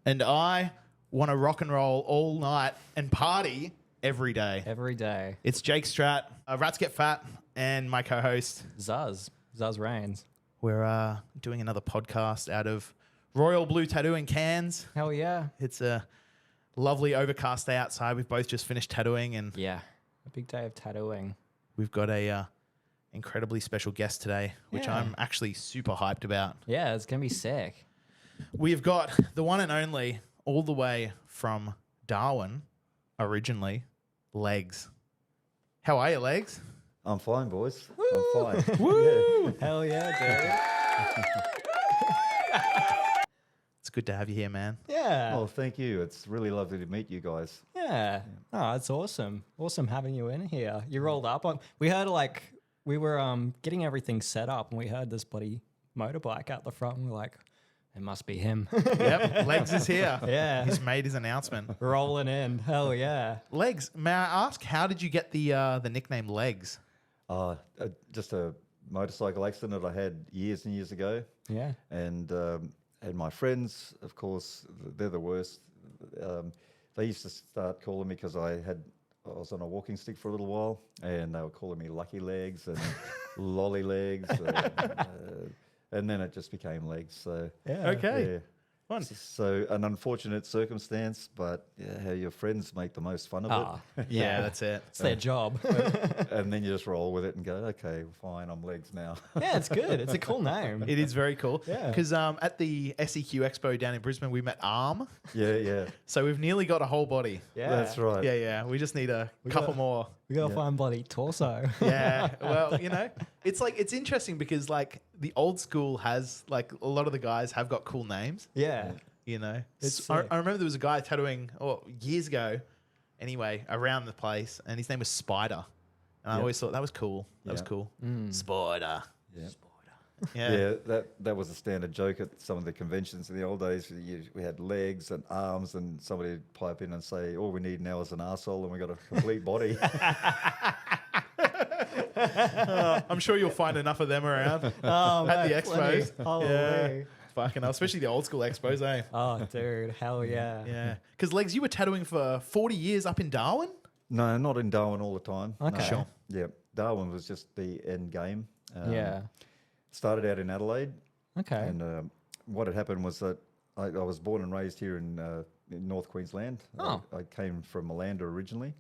And I want to rock and roll all night and party every day. Every day. It's Jake Straat, Rats Get Fat, and my co-host. Zuzz Reigns. We're doing another podcast out of Royal Blue Tattoo in Cairns. Hell yeah. It's a lovely overcast day outside. We've both just finished tattooing, and Yeah. A big day of tattooing. we've got a incredibly special guest today, which Yeah. I'm actually super hyped about. Yeah, it's going to be sick. We've got the one and only, all the way from Darwin, originally, Legs. How are you, Legs? I'm fine, boys. I'm fine. Woo! Hell yeah, dude. It's good to have you here, man. Yeah. Oh, thank you. It's really lovely to meet you guys. Yeah. Oh, it's awesome. Awesome having you in here. You rolled up on. We heard we were getting everything set up, and we heard this bloody motorbike out the front. And we're like, it must be him. Yep, Legs is here. Yeah. He's made his announcement. Rolling in. Hell yeah. Legs, may I ask, how did you get the nickname Legs? Just a motorcycle accident that I had years and years ago. Yeah. And my friends, of course, they're the worst. They used to start calling me because I was on a walking stick for a little while, and they were calling me Lucky Legs and Lolly Legs. And then it just became Legs. So Yeah. Okay. yeah. Fun. So an unfortunate circumstance, but yeah, how your friends make the most fun of Ah, Yeah, that's it. it's their job. it. And then you just roll with it and go, okay, fine, I'm Legs now. Yeah, it's good. It's a cool name. It is very cool. Yeah. Because at the SEQ Expo down in Brisbane, we met Arm. Yeah. So we've nearly got a whole body. Yeah. That's right. Yeah. We just need a couple more. We gotta Yeah. find bloody torso. Yeah. Well, it's interesting because like the old school has like a lot of the guys have got cool names. Yeah. It's Sick. I remember there was a guy tattooing years ago, anyway, around the place, and his name was Spider. And I Yep. always thought that was cool. That was Yeah. cool. Mm. Spider. Yeah. Yeah. Yeah, that was a standard joke at some of the conventions in the old days. We had legs and arms, and somebody would pipe in and say, all we need now is an arsehole, and we got a complete body. I'm sure you'll find enough of them around Oh, at the man, plenty. expos. Holy. Yeah. Fucking hell, especially the old school expos, eh? Oh, dude. Hell yeah. Yeah. Because, Legs, you were tattooing for 40 years up in Darwin? No, not in Darwin all the time. Okay. No. Sure. Yeah, Darwin was just the end game. Yeah. Started out in Adelaide, Okay. and what had happened was that I was born and raised here in North Queensland. Oh. I came from Malanda originally.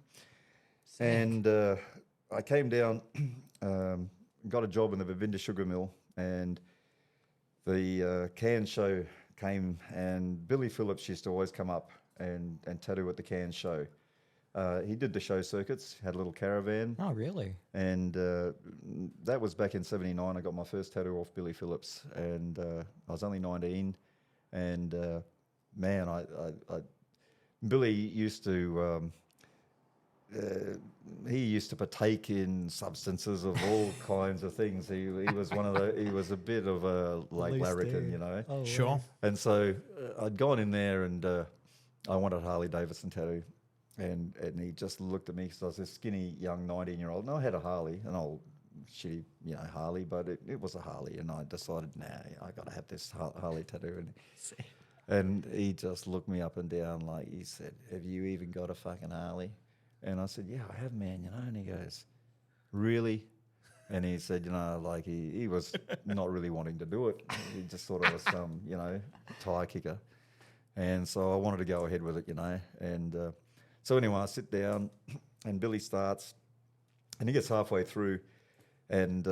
And I came down, got a job in the Vivinda sugar mill, and the can show came, and Billy Phillips used to always come up and tattoo at the can show. He did the show circuits, had a little caravan, Oh, really? and that was back in '79. I got my first tattoo off Billy Phillips, and I was only 19. And man, Billy used to he used to partake in substances of all kinds of things. He was he was a bit of a like Loose larrikin, dude. you know. Oh, Sure. wow. And so I'd gone in there, and I wanted a Harley Davidson tattoo. And he just looked at me because I was this skinny young 19-year-old. And I had a Harley, an old shitty, Harley, but it was a Harley. And I decided, I got to have this Harley tattoo. And he just looked me up and down like, he said, have you even got a fucking Harley? And I said, yeah, I have, man, And he goes, really? And he said, like he was not really wanting to do it. He just thought I was some, tire kicker. And so I wanted to go ahead with it, And so anyway, I sit down, and Billy starts, and he gets halfway through, and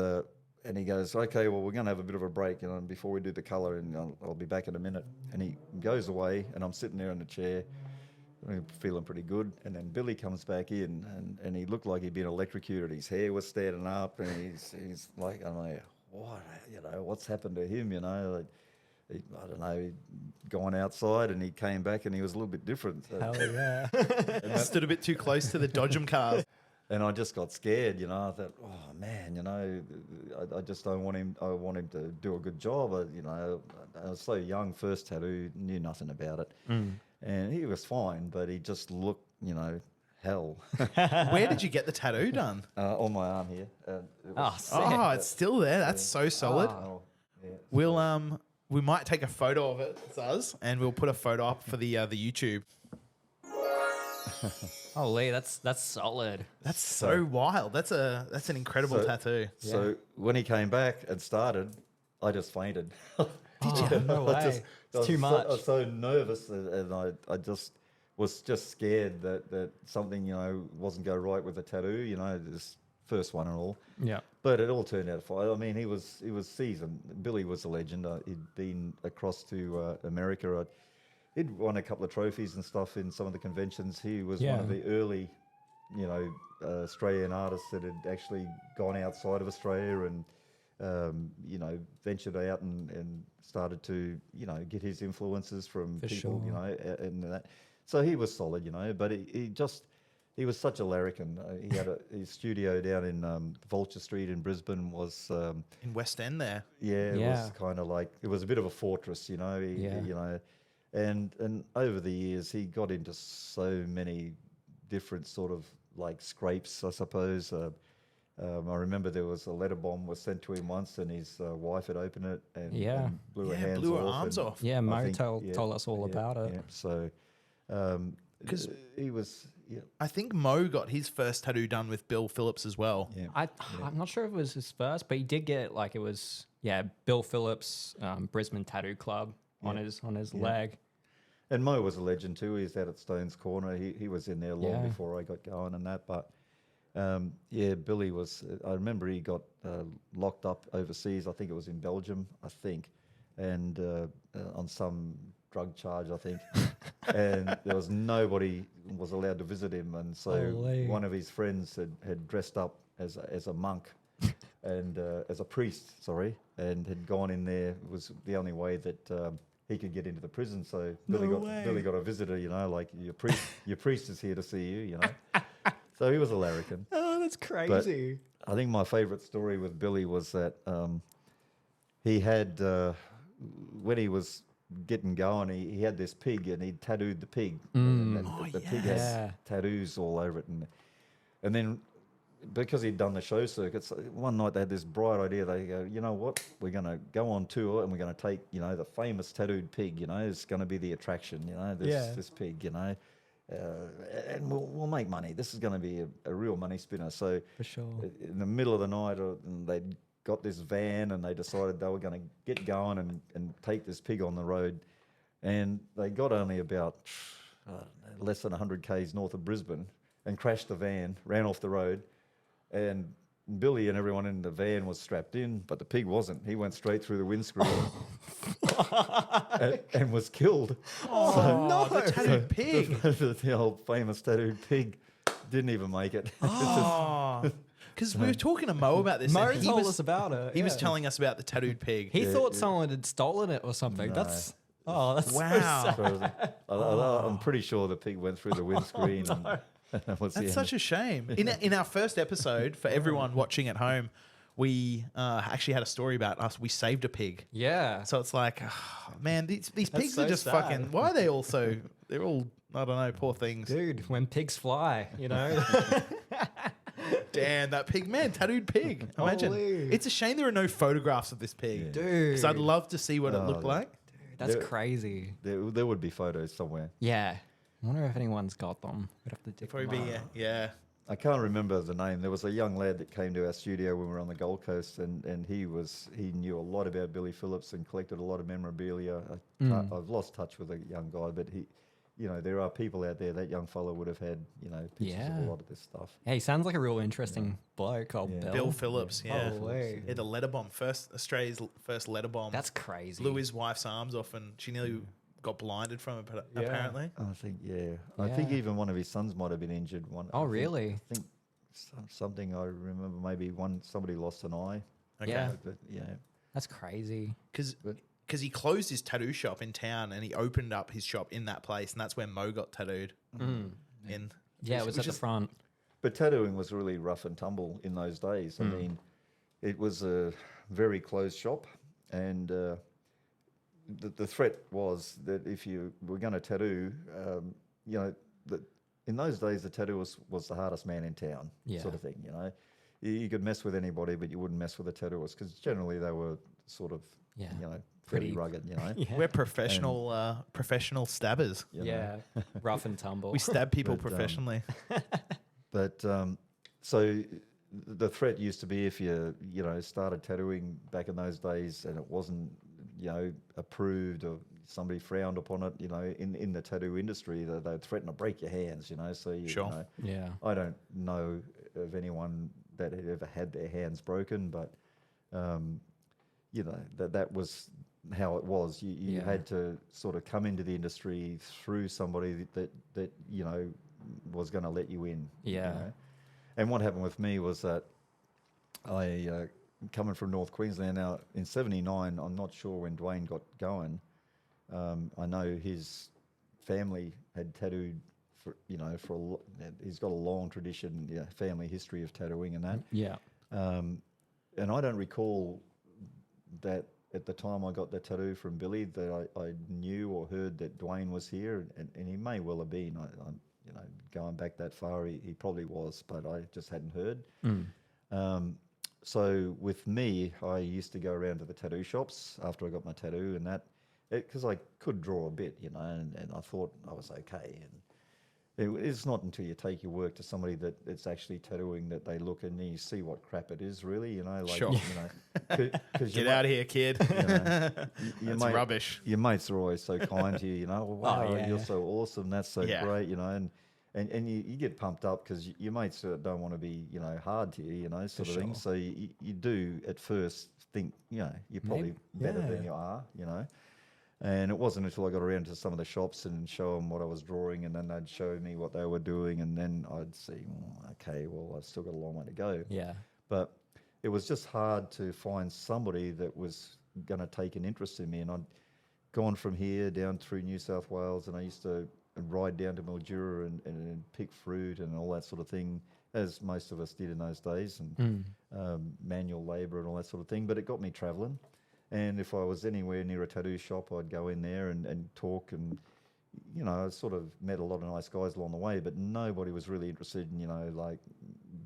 he goes, okay, well, we're going to have a bit of a break, before we do the colour, and I'll be back in a minute. And he goes away, and I'm sitting there in the chair, feeling pretty good. And then Billy comes back in, and he looked like he'd been electrocuted. His hair was standing up, and he's like, I'm like, what? What's happened to him? I don't know, he'd gone outside, and he came back, and he was a little bit different. Hell yeah. Stood a bit too close to the Dodgem cars. And I just got scared, I thought, oh man, I just don't want him. I want him to do a good job. I was so young, first tattoo, knew nothing about it, and he was fine, but he just looked, hell. Where did you get the tattoo done? On my arm here. Oh, sick. Oh, it's still there. That's so solid. Oh, yeah. We'll we might take a photo of it, Zuzz, and we'll put a photo up for the YouTube. Holy, that's solid. That's so wild. That's an incredible tattoo. So when he came back and started, I just fainted. Did you? No way. It's too much. I was so nervous, and I just was just scared that something wasn't go right with the tattoo. This first one and all. Yeah. But it all turned out fine. I mean, he was seasoned. Billy was a legend. He'd been across to America. He'd won a couple of trophies and stuff in some of the conventions. He was one of the early, Australian artists that had actually gone outside of Australia and, ventured out and started to, get his influences from people, and that. So he was solid, but he was such a larrikin. He had his studio down in Vulture Street in Brisbane was... in West End there. Yeah, it was kind of like... It was a bit of a fortress, And over the years, he got into so many different sort of like scrapes, I suppose. I remember there was a letter bomb was sent to him once, and his wife had opened it and blew her arms off. Yeah, Mo told us all about it. Yeah. So, because he was... Yeah. I think Mo got his first tattoo done with Bill Phillips as well. Yeah. I'm not sure if it was his first, but he did get Bill Phillips Brisbane Tattoo Club on his leg. And Mo was a legend too. He's out at Stone's Corner. He was in there long before I got going and that. But Billy was... I remember he got locked up overseas. I think it was in Belgium, and on some drug charge, I think. And there was nobody was allowed to visit him. And so one of his friends had dressed up as a monk and as a priest, and had gone in there. It was the only way that... he could get into the prison, so Billy got a visitor, like your priest is here to see you, So he was a larrikin. Oh, that's crazy. But I think my favourite story with Billy was that he had when he was getting going, he had this pig and he tattooed the pig. And the pig has tattoos all over it, and then. Because he'd done the show circuits, one night they had this bright idea. They go, you know what? We're going to go on tour and we're going to take, the famous tattooed pig, it's going to be the attraction, this pig, and we'll make money. This is going to be a real money spinner. So for sure, in the middle of the night, they'd got this van and they decided they were going to get going and take this pig on the road. And they got only about less than 100 k's north of Brisbane and crashed the van, ran off the road. And Billy and everyone in the van was strapped in, but the pig wasn't. He went straight through the windscreen and was killed. Oh, no, the tattooed pig. The old famous tattooed pig didn't even make it. Oh, because we were talking to Mo about this. Mo told us about it. He was telling us about the tattooed pig. He thought someone had stolen it or something. No. That's wow. So sad. I'm pretty sure the pig went through the windscreen. That's such a shame. In our first episode, for everyone watching at home, we actually had a story about us. We saved a pig. Yeah. So it's like, oh, man, these pigs so are just sad. fucking... Why are they all so... They're all, I don't know, poor things. Dude, when pigs fly, Damn, that pig, man, tattooed pig. Imagine. Holy. It's a shame there are no photographs of this pig. Yeah. Dude. Because I'd love to see what it looked like. Dude, that's crazy. There would be photos somewhere. Yeah. I wonder if anyone's got them. We'd have to dig Probably them be, up. yeah. I can't remember the name. There was a young lad that came to our studio when we were on the Gold Coast, and he knew a lot about Billy Phillips and collected a lot of memorabilia. I've lost touch with the young guy, but he, there are people out there. That young fellow would have had, pictures of a lot of this stuff. Yeah, he sounds like a real interesting bloke. Bill Phillips, yeah. Holy. Yeah, the letter bomb, Australia's first letter bomb. That's crazy. Blew his wife's arms off, and she nearly got blinded from it, apparently. I think, I think even one of his sons might have been injured. Really? I think something I remember, maybe somebody lost an eye. Okay. Yeah. But, That's crazy. Because he closed his tattoo shop in town and he opened up his shop in that place, and that's where Mo got tattooed. In. Yeah, it was at the front. But tattooing was really rough and tumble in those days. I mean, it was a very closed shop, and the threat was that if you were going to tattoo, that in those days the tattoo was the hardest man in town, sort of thing. You could mess with anybody, but you wouldn't mess with the tattooist because generally they were sort of, pretty rugged, you know. Yeah. We're professional stabbers. you know. Yeah. Rough and tumble. We stab people But, professionally. But so the threat used to be if you started tattooing back in those days and it wasn't approved or somebody frowned upon it, in the tattoo industry, they'd threaten to break your hands, So Sure. Yeah. I don't know of anyone that had ever had their hands broken, but that was how it was. You had to sort of come into the industry through somebody that was going to let you in. Yeah. And what happened with me was that I coming from North Queensland now in '79. I'm not sure when Dwayne got going. I know his family had tattooed he's got a long tradition, family history of tattooing and that. Yeah. And I don't recall that at the time I got the tattoo from Billy that I knew or heard that Dwayne was here, and he may well have been. I'm going back that far, he probably was, but I just hadn't heard. So with me, I used to go around to the tattoo shops after I got my tattoo and that, because I could draw a bit, and I thought I was okay. And it's not until you take your work to somebody that it's actually tattooing that they look and you see what crap it is, really. Sure. Cause Get out of here, kid. Your That's rubbish. Your mates are always so kind to you. Wow, yeah. you're so awesome. That's so great. And you get pumped up because your mates don't want to be hard to you, sort of thing. So you do at first think you're probably better than you are, And it wasn't until I got around to some of the shops and show them what I was drawing, and then they'd show me what they were doing, and then I'd see, okay, well, I've still got a long way to go. Yeah. But it was just hard to find somebody that was going to take an interest in me. And I'd gone from here down through New South Wales, and I used to ride down to Mildura and pick fruit and all that sort of thing, as most of us did in those days, and manual labour and all that sort of thing. But it got me travelling. And if I was anywhere near a tattoo shop, I'd go in there and talk. And, I sort of met a lot of nice guys along the way, but nobody was really interested in, like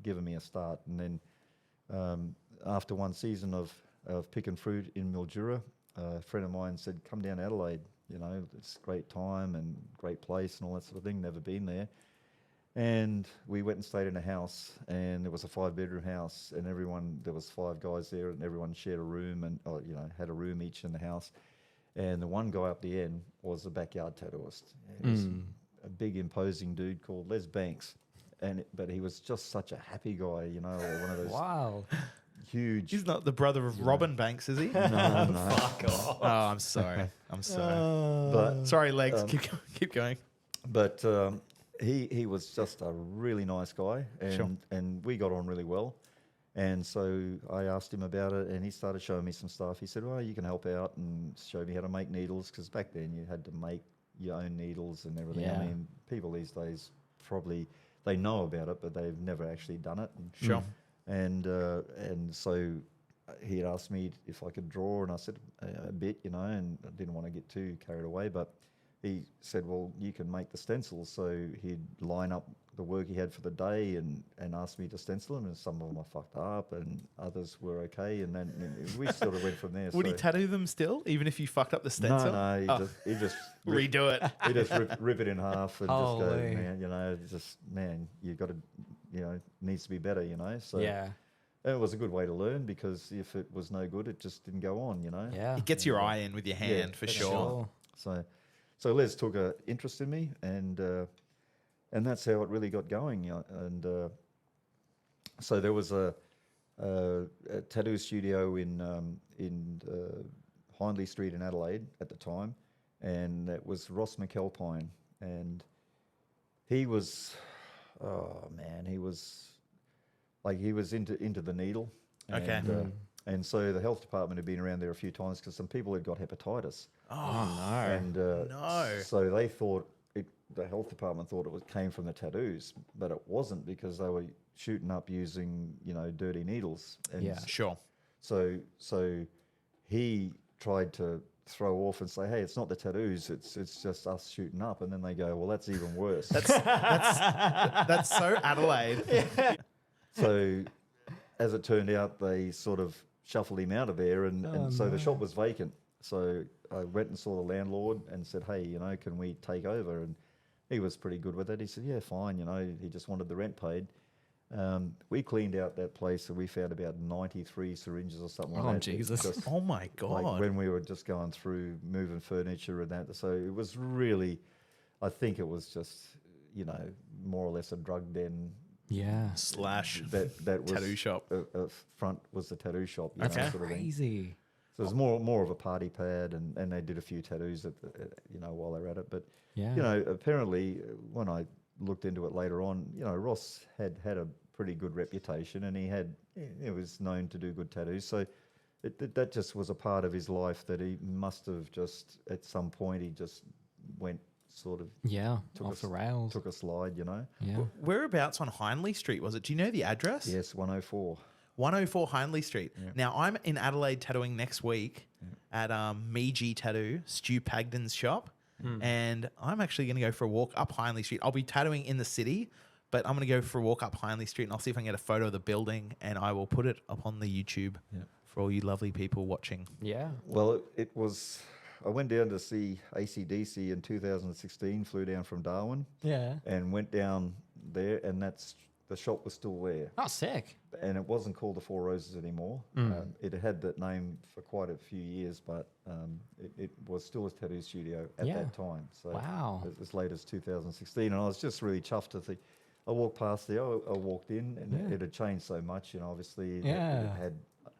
giving me a start. And then after one season of picking fruit in Mildura, a friend of mine said, come down to Adelaide. It's a great time and great place and all that sort of thing. Never been there. And we went and stayed in a house, and it was a 5-bedroom house, and there was 5 guys there, and everyone shared a room and, had a room each in the house. And the one guy up the end was a backyard tattooist. He was a big, imposing dude called Les Banks. But he was just such a happy guy, one of those Wow. huge. He's not the brother of Robin Banks, is he? No. Fuck off. Oh, I'm sorry. But Sorry, legs. Keep going. But he was just a really nice guy, and we got on really well. And so I asked him about it, and he started showing me some stuff. He said, well, you can help out and show me how to make needles, because back then you had to make your own needles and everything. Yeah. I mean, people these days probably, they know about it, but they've never actually done it. Sure. And so he had asked me if I could draw, and I said a bit, and I didn't want to get too carried away, but he said, well, you can make the stencils. So he'd line up the work he had for the day and asked me to stencil them, and some of them I fucked up and others were okay, and then we sort of went from there. Would he tattoo them still, even if you fucked up the stencil? No, he just redo it. He just rip it in half and just go, Holy. man, you got to, it needs to be better, So Yeah. and it was a good way to learn, because if it was no good, it just didn't go on, Yeah. It gets your eye in with your hand, for that's sure. So Les took an interest in me, and that's how it really got going. And so there was a tattoo studio in Hindley Street in Adelaide at the time, and it was Ross McAlpine, and he was, he was into the needle. Okay. And so the health department had been around there a few times because some people had got hepatitis. Oh, no. And no. so they thought, the health department thought it came from the tattoos, but it wasn't, because they were shooting up using, dirty needles. And Yeah. Sure. So he tried to throw off and say, hey, it's not the tattoos, it's just us shooting up. And then they go, well, that's even worse. That's so Adelaide. So as it turned out, they sort of shuffled him out of there, and so the shop was vacant. So I went and saw the landlord and said, hey, can we take over? And he was pretty good with it. He said, yeah, fine. He just wanted the rent paid. We cleaned out that place and we found about 93 syringes or something like Oh, that. Jesus. Just Oh my God. like when we were just going through moving furniture and that. So it was really, I think it was just, more or less a drug den. Yeah. Slash That was tattoo shop. Front was the tattoo shop. Okay. Sort of thing. Crazy. So it was more of a party pad, and they did a few tattoos while they were at it. But Yeah. apparently when I looked into it later on, Ross had a pretty good reputation, and he was known to do good tattoos. So that just was a part of his life that he must have just at some point he just went sort of Yeah. took Off the rails. took a slide, Yeah. Whereabouts on Hindley Street was it? Do you know the address? Yes, 104. 104 Hindley Street. Now, I'm in Adelaide tattooing next week at Meiji Tattoo, Stu Pagden's shop. And I'm actually going to go for a walk up Hindley Street. I'll be tattooing in the city, but I'm going to go for a walk up Hindley Street and I'll see if I can get a photo of the building and I will put it up on the YouTube for all you lovely people watching. Yeah. Well, it was. I went down to see AC/DC in 2016. Flew down from Darwin Yeah. and went down there, and the shop was still there. Oh, sick. And it wasn't called the Four Roses anymore. It had that name for quite a few years, but it was still a tattoo studio at that time. So Wow. as late as 2016, and I was just really chuffed to think. I walked past there. I walked in, and it had changed so much. Obviously, it had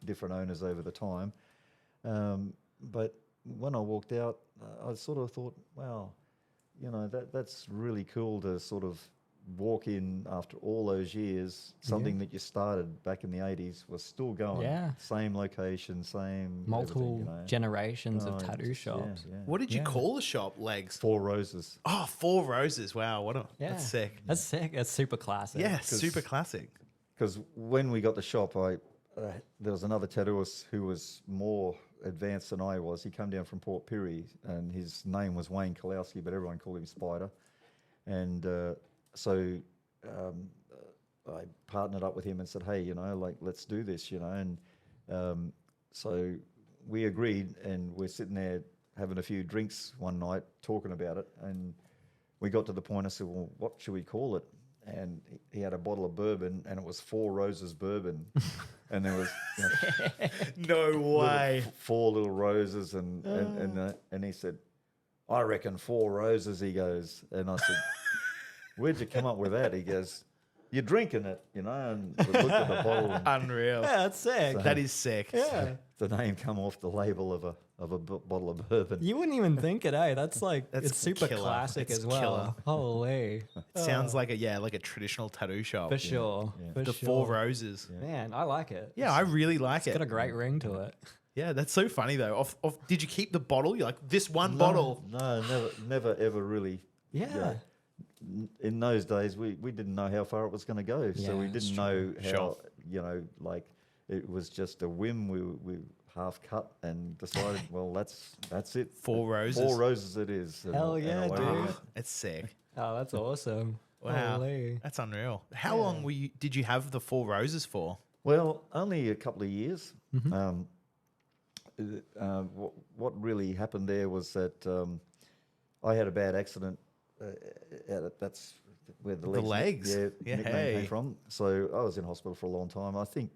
different owners over the time. But when I walked out, I sort of thought, wow, that's really cool to sort of walk in after all those years. Something that you started back in the 80s was still going. Yeah. Same location, same Multiple everything, generations of Oh, tattoo just- yeah, shops. yeah. What did you call the shop, Legs? Four Roses. Oh, Four Roses. Wow, Yeah. that's sick. That's sick. That's super classic. Yeah, super classic. Because when we got the shop, there was another tattooist who was more advanced than I was. He came down from Port Pirie, and his name was Wayne Kalowski, but everyone called him Spider. And so I partnered up with him and said, hey, let's do this, And so we agreed, and we're sitting there having a few drinks one night talking about it. And we got to the point, I said, well, what should we call it? And he had a bottle of bourbon, and it was Four Roses bourbon. And there was No way. four little roses, and he said, I reckon Four Roses, he goes. And I said, where'd you come up with that? He goes, you're drinking it, and we looked at the bottle, and Unreal. Yeah, that's sick. That is sick. Yeah. the name come off the label of a bottle of bourbon. You wouldn't even think it, eh? That's That's it's super killer. classic It's as well. killer. Holy. It sounds like a traditional tattoo shop. For sure. Yeah. For The sure. Four Roses. Man, I like it. Yeah, I really like It's got a it. great ring to it. Yeah, that's so funny though. Did you keep the bottle? You're like, this one bottle. No, never ever really. Yeah. In those days, we didn't know how far it was going to go, so we Yeah, didn't know how. Sure. Like it was just a whim. We half cut and decided, well, that's it. Four Roses. Four Roses it is. And- Hell and yeah, away we dude. went. It's sick. Oh, that's awesome. Wow. Holy. That's unreal. How long did you have the Four Roses for? Well, only a couple of years. Mm-hmm. What really happened there was that I had a bad accident. That's where the legs? Yeah, nickname hey. came from. So I was in hospital for a long time. I think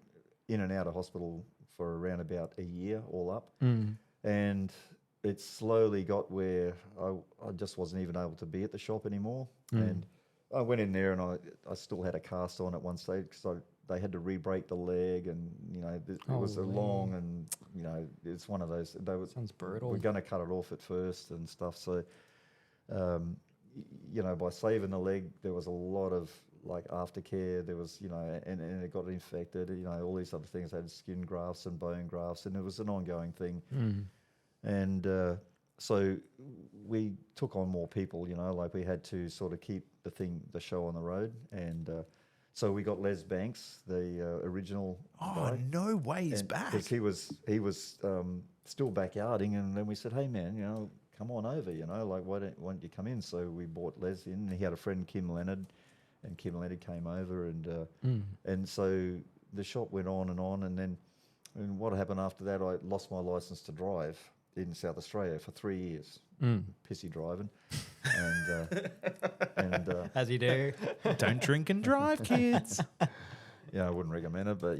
in and out of hospital for around about a year all up. And it slowly got where I just wasn't even able to be at the shop anymore. And I went in there and I still had a cast on at one stage because they had to re-break the leg, and it was a long, and it's one of those. Sounds brutal. We're going to cut it off at first and stuff. So, by saving the leg, there was a lot of like aftercare. There was, and it got infected. All these other things. I had skin grafts and bone grafts, and it was an ongoing thing. And so we took on more people. Like we had to sort of keep the show on the road, and so we got Les Banks, the original. Oh, guy. no way, he's back. Because he was still backyarding, and then we said, hey man, come on over, like why don't you come in? So we brought Les in, and he had a friend, Kim Leonard, and Kim Leonard came over, and so the shop went on, and then what happened after that, I lost my license to drive, in South Australia for 3 years, Mm. pissy driving, and As you do. Don't drink and drive, kids. yeah, I wouldn't recommend it, but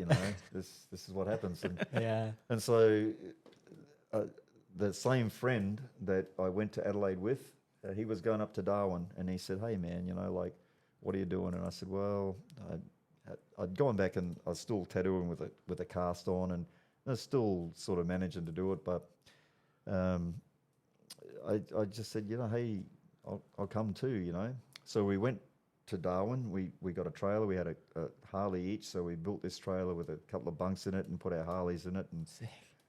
this is what happens. Yeah. And so the same friend that I went to Adelaide with, he was going up to Darwin, and he said, "Hey man, like, what are you doing?" And I said, "Well, I'd gone back and I was still tattooing with a cast on, and I was still sort of managing to do it, but I just said, hey, I'll come too, So we went to Darwin. We got a trailer. We had a Harley each, so we built this trailer with a couple of bunks in it and put our Harleys in it,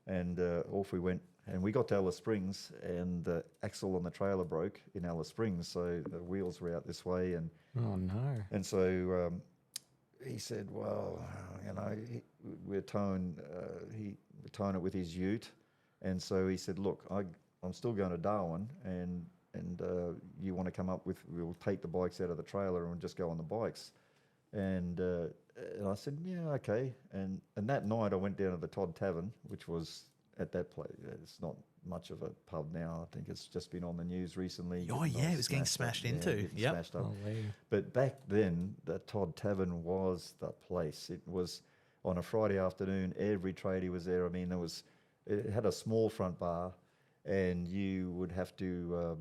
and off we went. And we got to Alice Springs, and the axle on the trailer broke in Alice Springs, so the wheels were out this way, and Oh no. and so he said, well, we're towing it with his ute, and so he said, look, I'm still going to Darwin, and you want to come up with, we'll take the bikes out of the trailer and we'll just go on the bikes. And I said, yeah, okay. And that night I went down to the Todd Tavern, which was at that place. It's not much of a pub now. I think it's just been on the news recently. Oh, yeah, it was getting smashed into. Yeah, smashed up. But back then, the Todd Tavern was the place. It was on a Friday afternoon. Every tradie was there. I mean, it had a small front bar, and you would have to.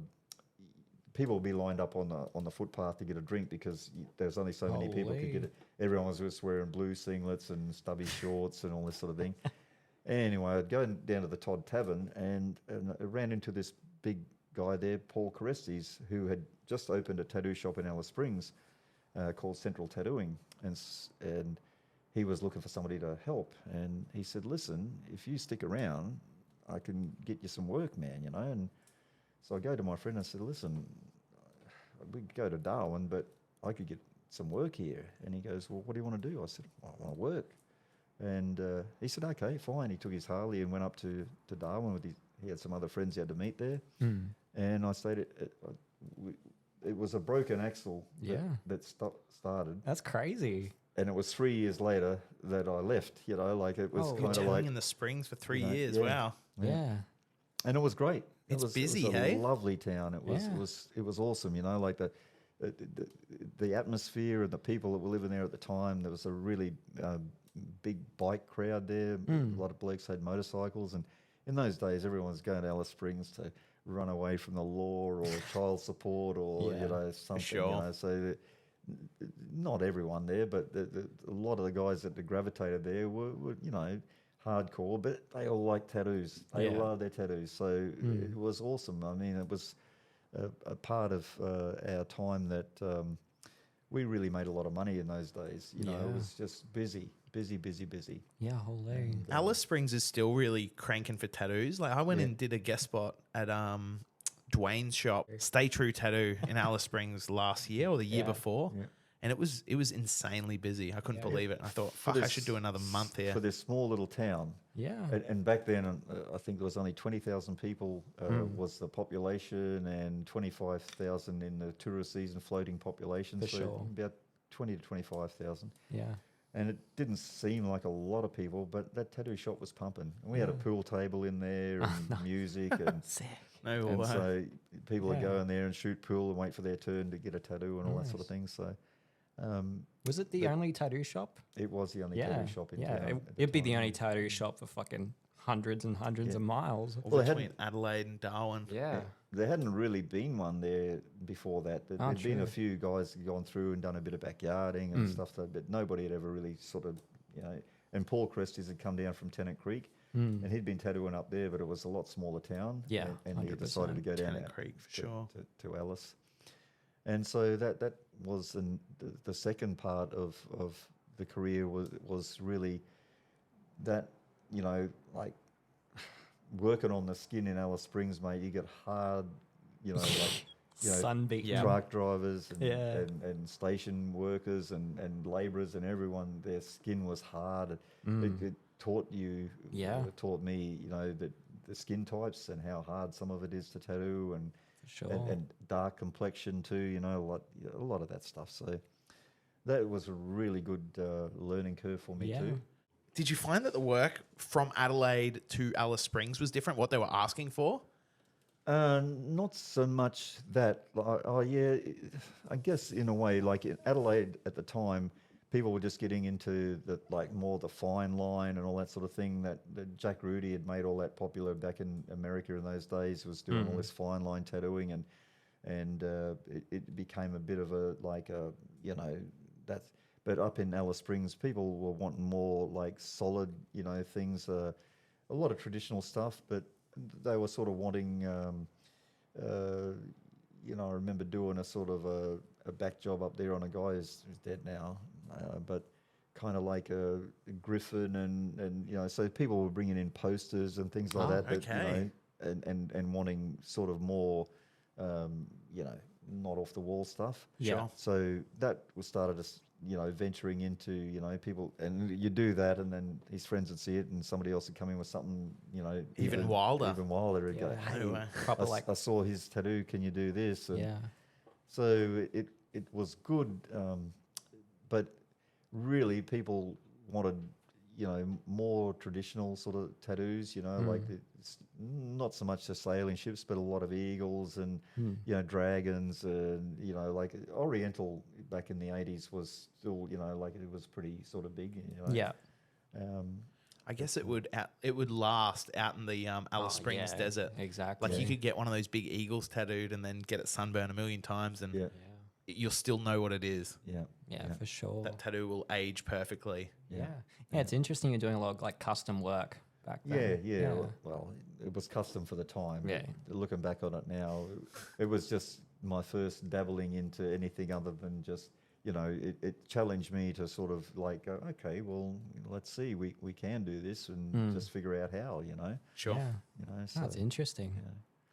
People would be lined up on the footpath to get a drink because there's only so many people could get it. Everyone was just wearing blue singlets and stubby shorts and all this sort of thing. Anyway, I'd go down to the Todd Tavern and I ran into this big guy there, Paul Carestes, who had just opened a tattoo shop in Alice Springs called Central Tattooing, and he was looking for somebody to help. And he said, "Listen, if you stick around, I can get you some work, man." And so I go to my friend and I said, "Listen, we could go to Darwin, but I could get some work here." And he goes, "Well, what do you want to do?" I said, "Well, I want to work." And he said, "Okay, fine." He took his Harley and went up to Darwin with he had some other friends he had to meet there. Mm. And I stayed it was a broken axle that started. That's crazy. And it was 3 years later that I left, like it was kind of like... in the Springs for 3 years, wow. Yeah. And it was great. It's busy, it was hey? a lovely town. It was awesome, like the atmosphere and the people that were living there at the time. There was a really big bike crowd there. A lot of blokes had motorcycles, and in those days, everyone was going to Alice Springs to run away from the law or child support or something. Sure. So not everyone there, but a lot of the guys that gravitated there were hardcore, but they all like tattoos. They love their tattoos. So it was awesome. I mean, it was a part of our time that we really made a lot of money in those days. It was just busy. Yeah, holy. Alice Springs is still really cranking for tattoos. Like I went and did a guest spot at Dwayne's shop, Stay True Tattoo in Alice Springs last year or the year before. Yeah. And it was insanely busy. I couldn't believe it. I thought, fuck, I should do another month here. For this small little town. Yeah. And back then, I think there was only 20,000 people was the population, and 25,000 in the tourist season floating population. For so sure. about 20 to 25,000. Yeah. And it didn't seem like a lot of people, but that tattoo shop was pumping. And we had a pool table in there and music. And, Sick. And so people would go in there and shoot pool and wait for their turn to get a tattoo and all that sort of thing. So... was it the only tattoo shop? It was the only tattoo shop in town. Yeah, it'd be the only tattoo shop for fucking hundreds and hundreds of miles. Well, between Adelaide and Darwin. Yeah. There hadn't really been one there before that. There'd been a few guys who'd gone through and done a bit of backyarding and stuff, but nobody had ever really sort of, and Paul Cresties had come down from Tennant Creek, and he'd been tattooing up there, but it was a lot smaller town. Yeah, and he decided to go down Tennant Creek, for sure. to Alice. And so that was the second part of the career was really that, like working on the skin in Alice Springs, mate. You get hard, sunbeat truck drivers and station workers and labourers and everyone. Their skin was hard. It taught you, taught me, that the skin types and how hard some of it is to tattoo and. Sure. And dark complexion too, a lot of that stuff. So that was a really good learning curve for me too. Did you find that the work from Adelaide to Alice Springs was different? What they were asking for? Not so much that. Yeah, I guess in a way, like in Adelaide at the time, people were just getting into the more the fine line and all that sort of thing. That Jack Rudy had made all that popular back in America in those days. Was doing all this fine line tattooing, and it became a bit of a that's. But up in Alice Springs, people were wanting more like solid, things. A lot of traditional stuff, but they were sort of wanting, I remember doing a sort of a back job up there on a guy who's dead now, but kind of like a Griffin and so people were bringing in posters and things like that, okay. and wanting sort of more, not off the wall stuff. Yeah. So that was started as venturing into people, and you do that, and then his friends would see it, and somebody else would come in with something Even wilder. Even wilder. He'd go, Yeah. hey, No way. Proper I saw his tattoo. Can you do this? And Yeah. So it was good, but really people wanted more traditional sort of tattoos. Like it's not so much the sailing ships, but a lot of eagles and dragons and like Oriental back in the 80s was still like it was pretty sort of big. Yeah. I guess it would last out in the Alice Springs yeah, desert. exactly. Like you could get one of those big eagles tattooed and then get it sunburned a million times, and Yeah. you'll still know what it is. Yeah, for sure. That tattoo will age perfectly. Yeah. It's interesting you're doing a lot of like custom work back then. Yeah. Well, it was custom for the time. Yeah. Looking back on it now, it was just my first dabbling into anything other than just, it challenged me to sort of like, go, okay, well, let's see, we can do this and just figure out how, Sure. Yeah. So, That's interesting.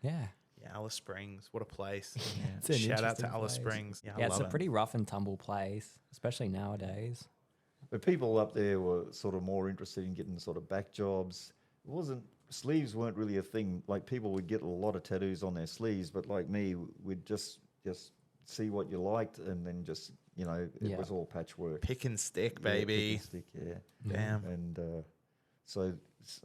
Yeah. Yeah, Alice Springs, what a place. It's an Shout out to interesting Alice place. Springs. Yeah, I Yeah, it's love a it. pretty rough and tumble place, especially nowadays. But people up there were sort of more interested in getting sort of back jobs. Sleeves weren't really a thing. Like people would get a lot of tattoos on their sleeves, but like me, we'd just see what you liked and then just, it was all patchwork. Pick and stick, Yeah, pick baby. and stick, yeah. Damn. And so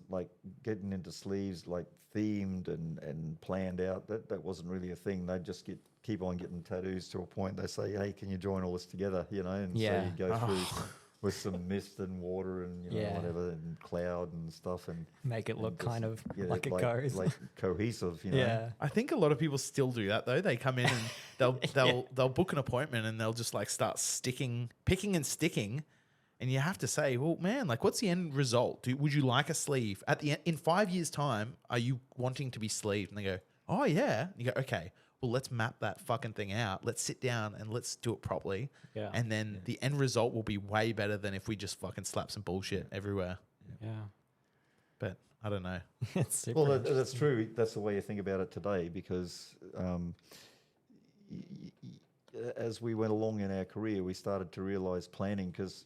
like getting into sleeves, like themed and planned out, that wasn't really a thing. They'd just keep on getting tattoos to a point. They say, hey, can you join all this together? And Yeah. so you go through with some mist and water and whatever and cloud and stuff and Make it look just, kind of like it goes. like cohesive. Yeah. I think a lot of people still do that though. They come in and they'll book an appointment and they'll just like start picking and sticking, and you have to say, well, man, like, what's the end result? Would you like a sleeve at the end? In 5 years' time, are you wanting to be sleeved? And they go, oh yeah. And you go, okay. Well, let's map that fucking thing out. Let's sit down and let's do it properly. Yeah. And then the end result will be way better than if we just fucking slap some bullshit everywhere. Yeah. But I don't know. It's super Well, that's true. That's the way you think about it today, because as we went along in our career, we started to realise planning, because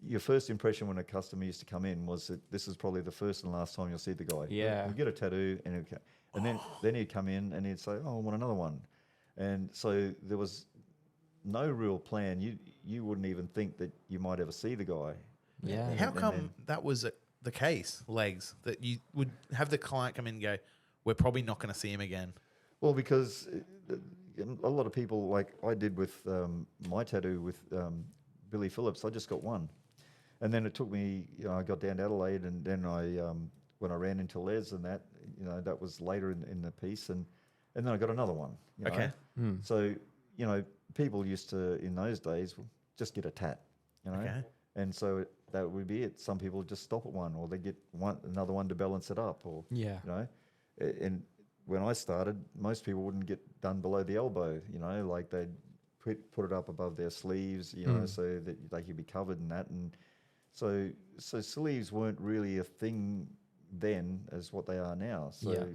your first impression when a customer used to come in was that this is probably the first and last time you'll see the guy. Yeah. You get a tattoo and then he'd come in and he'd say, oh, I want another one. And so there was no real plan. You wouldn't even think that you might ever see the guy. Yeah. How come that was the case, Legs, that you would have the client come in and go, we're probably not going to see him again? Well, because a lot of people, like I did with my tattoo with Billy Phillips, I just got one. And then it took me, I got down to Adelaide, and then when I ran into Les and that, that was later in the piece, and then I got another one. Okay. So, people used to, in those days, just get a tat, Okay. And so that would be it. Some people just stop at one, or they get another one to balance it up, or, Yeah. And when I started, most people wouldn't get done below the elbow, like they'd put it up above their sleeves, so that they could be covered in that. And so sleeves weren't really a thing then as what they are now. So,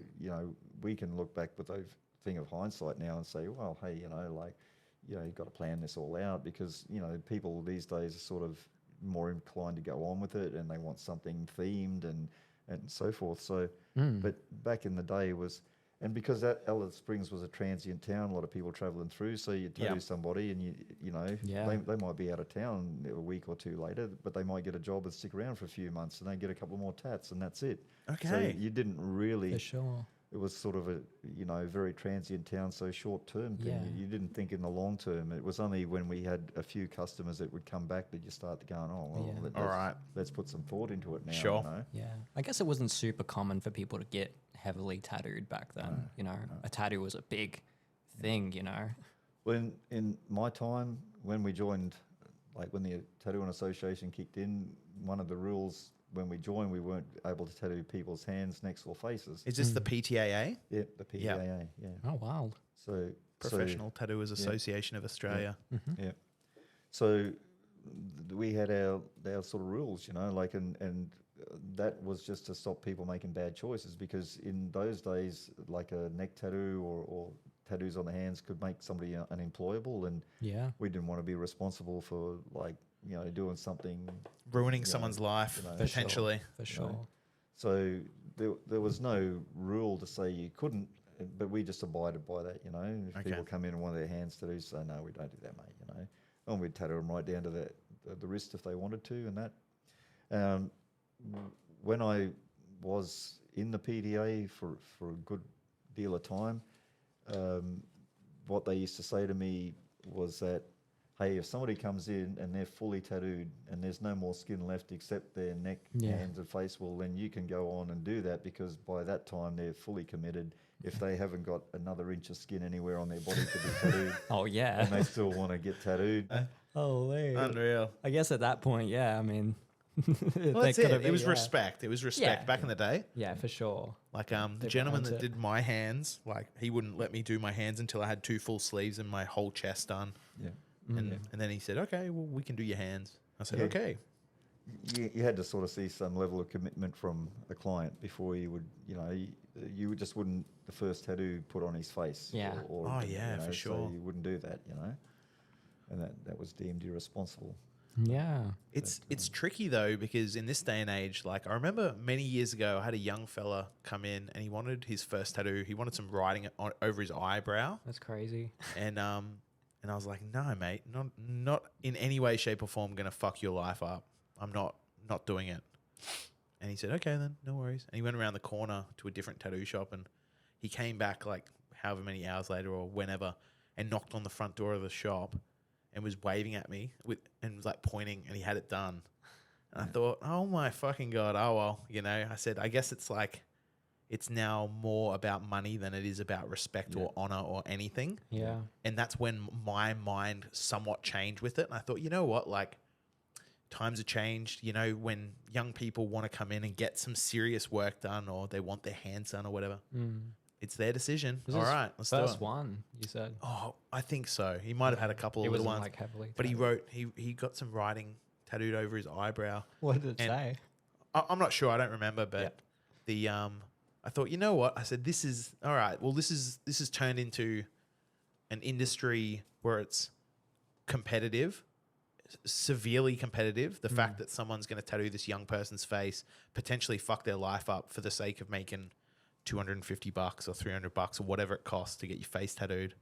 we can look back with a thing of hindsight now and say, well, hey, you've got to plan this all out, because, people these days are sort of more inclined to go on with it, and they want something themed and so forth. So, but back in the day And because that Alice Springs was a transient town, a lot of people travelling through, so you tattoo somebody and you know, they might be out of town a week or two later, but they might get a job and stick around for a few months and they get a couple more tats and that's it. Okay. So you didn't really... For sure. It was sort of a, you know, very transient town, so short-term thing. Yeah. You didn't think in the long term. It was only when we had a few customers that would come back that you start going, oh, well, All right. let's put some thought into it now. Sure. You know? Yeah. I guess it wasn't super common for people to get heavily tattooed back then. You know, a tattoo was a big thing, you know. When in my time, when we joined, like when the Tattooing Association kicked in, one of the rules when we joined, we weren't able to tattoo people's hands, necks, or faces. Is this the PTAA? Yeah, the PTAA. Yeah. Oh, wild. So Professional Tattooers Association of Australia. Yeah. So we had our sort of rules, you know, like and that was just to stop people making bad choices, because in those days, like a neck tattoo or tattoos on the hands could make somebody unemployable, and we didn't want to be responsible for, like, you know, doing something, Ruining someone's life, you know, potentially. For sure. So there was no rule to say you couldn't, but we just abided by that, you know. If people come in and want their hands tattoos, say, no, we don't do that, mate, you know. And we'd tattoo them right down to the wrist if they wanted to, and that. When I was in the PDA for a good deal of time, what they used to say to me was that, hey, if somebody comes in and they're fully tattooed and there's no more skin left except their neck, hands and face, well, then you can go on and do that, because by that time they're fully committed. If they haven't got another inch of skin anywhere on their body to be tattooed, Oh, yeah. and they still want to get tattooed. Holy. Unreal. I guess at that point, I mean... Well, that's it. It was respect. It was respect back in the day. Yeah, for sure. Like the gentleman that did my hands, like he wouldn't let me do my hands until I had 2 full sleeves and my whole chest done. Yeah. And then he said, okay, well, we can do your hands. I said, okay. You had to sort of see some level of commitment from a client before you would, you know, you just wouldn't the first tattoo put on his face. Yeah. Or, Oh, you yeah, know, for sure. So you wouldn't do that, you know, and that was deemed irresponsible. Yeah. It's tricky though, because in this day and age, like I remember many years ago, I had a young fella come in and he wanted his first tattoo. He wanted some writing over his eyebrow. That's crazy. And I was like, no, mate, not in any way, shape, or form gonna fuck your life up. I'm not doing it. And he said, okay, then no worries. And he went around the corner to a different tattoo shop, and he came back like however many hours later or whenever, and knocked on the front door of the shop, and was waving at me and was like pointing, and he had it done. And I thought, oh my fucking God, oh well, you know. I said, I guess it's like, it's now more about money than it is about respect or honor or anything. Yeah. And that's when my mind somewhat changed with it. And I thought, you know what, like times have changed. You know, when young people want to come in and get some serious work done, or they want their hands done or whatever, it's their decision. All right, let's do it. First one, you said. Oh, I think so. He might have had a couple of It little wasn't ones, like heavily but he tattooed. wrote, he got some writing tattooed over his eyebrow. What did it And say? I'm not sure. I don't remember, but I thought, you know what? I said, this is all right. Well, this is turned into an industry where it's competitive, severely competitive. The fact that someone's going to tattoo this young person's face, potentially fuck their life up for the sake of making $250 or $300 or whatever it costs to get your face tattooed.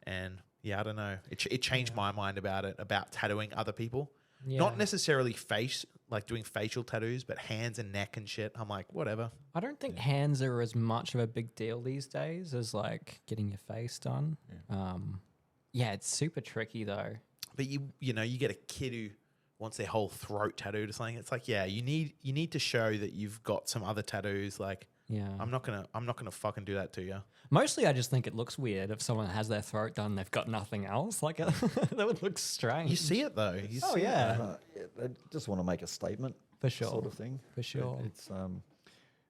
And I don't know. It changed my mind about it, about tattooing other people. Yeah. Not necessarily face, like doing facial tattoos, but hands and neck and shit. I'm like, whatever. I don't think hands are as much of a big deal these days as like getting your face done. Yeah, it's super tricky though. But you know, you get a kid who wants their whole throat tattooed or something. It's like, yeah, you need to show that you've got some other tattoos. Like, Yeah. I'm not gonna fucking do that to you. Mostly I just think it looks weird if someone has their throat done and they've got nothing else. Like that would look strange. You see it though. You Oh see yeah. They just want to make a statement, For sure. sort of thing. For sure.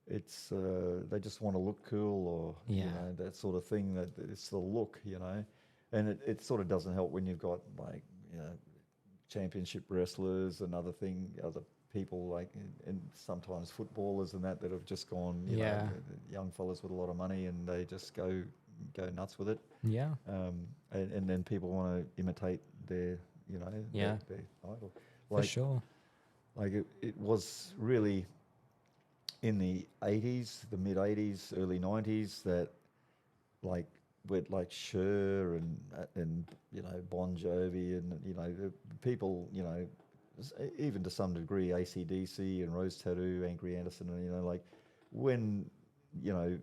It's they just want to look cool, or you Yeah. know, that sort of thing. That it's the look, you know, and it sort of doesn't help when you've got like, you know, championship wrestlers and other people like, and sometimes footballers and that have just gone, you know, young fellas with a lot of money, and they just go nuts with it. Yeah. And then people want to imitate their, you know, Yeah. their idol. For sure. Like it was really in the 80s, the mid 80s, early 90s, that like with like Cher and you know Bon Jovi and you know the people you know even to some degree AC/DC and Rose Tattoo, Angry Anderson, and you know like when you know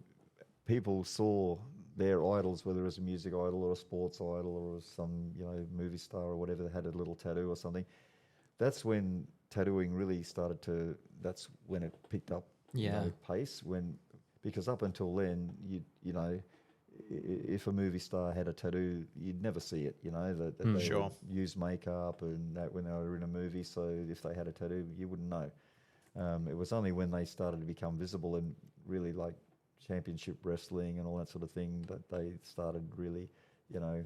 people saw their idols, whether it was a music idol or a sports idol or some you know movie star or whatever that had a little tattoo or something, that's when tattooing really started to. That's when it picked up you know, pace. Because up until then, you know, if a movie star had a tattoo, you'd never see it. You know that they Sure. would use makeup and that when they were in a movie. So if they had a tattoo, you wouldn't know. It was only when they started to become visible and really like championship wrestling and all that sort of thing that they started really, you know,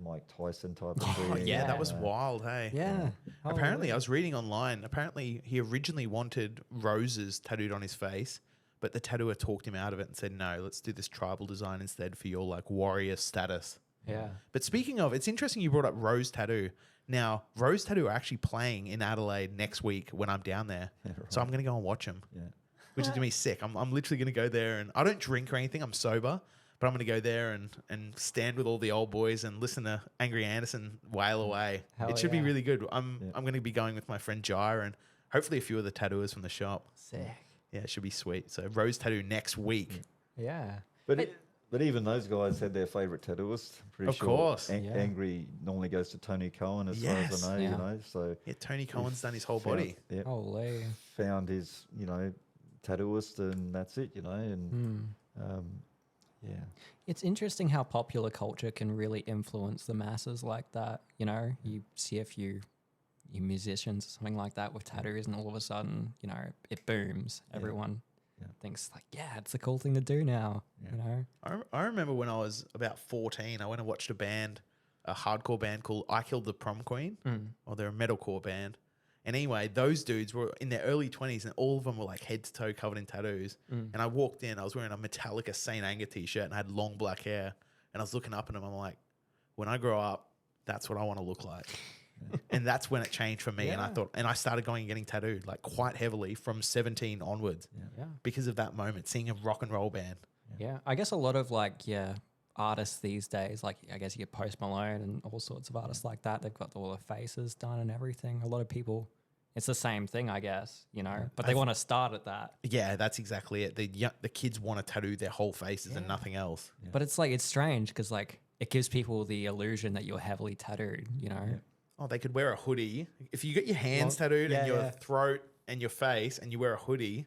Mike Tyson type of thing. Oh, yeah, that was wild, hey? Yeah. Apparently, I was reading online, apparently he originally wanted roses tattooed on his face, but the tattooer talked him out of it and said, no, let's do this tribal design instead for your like warrior status. Yeah. But speaking of, it's interesting you brought up Rose Tattoo. Now, Rose Tattoo are actually playing in Adelaide next week when I'm down there. Yeah, right. So I'm going to go and watch them, Yeah. which is going to be sick. I'm literally going to go there, and I don't drink or anything. I'm sober. But I'm going to go there and stand with all the old boys and listen to Angry Anderson wail away. Hell It should be yeah. really good. I'm going to be going with my friend Jaya and hopefully a few of the tattooers from the shop. Sick. Yeah, it should be sweet. So Rose Tattoo next week. Yeah. But even those guys had their favourite tattooist. Pretty Of sure course. Yeah. Angry normally goes to Tony Cohen as far Yes. as I know, Yeah. you know. So Yeah, Tony Cohen's done his whole found- body. Yeah, Holy. found his, you know, tattooist and that's it, you know. And yeah. It's interesting how popular culture can really influence the masses like that. You know, you see a few musicians or something like that with tattoos, and all of a sudden, you know, it booms. Everyone thinks like, yeah, it's a cool thing to do now. You know, I remember when I was about 14, I went and watched a hardcore band called I Killed the Prom Queen. Or they're a metalcore band. And anyway, those dudes were in their early 20s and all of them were like head to toe covered in tattoos. And I walked in, I was wearing a Metallica Saint Anger t-shirt and I had long black hair. And I was looking up at them, I'm like, when I grow up, that's what I want to look like. And that's when it changed for me. And I thought, and I started going and getting tattooed like quite heavily from 17 onwards because of that moment, seeing a rock and roll band. yeah. I guess a lot of like, artists these days, like I guess you get Post Malone and all sorts of artists like that. They've got all the faces done and everything. A lot of people, it's the same thing, I guess, you know, but they want to start at that. Yeah, that's exactly it. The kids want to tattoo their whole faces and nothing else. But it's like, it's strange because like it gives people the illusion that you're heavily tattooed, you know? Oh, they could wear a hoodie. If you get your hands tattooed and your throat and your face and you wear a hoodie,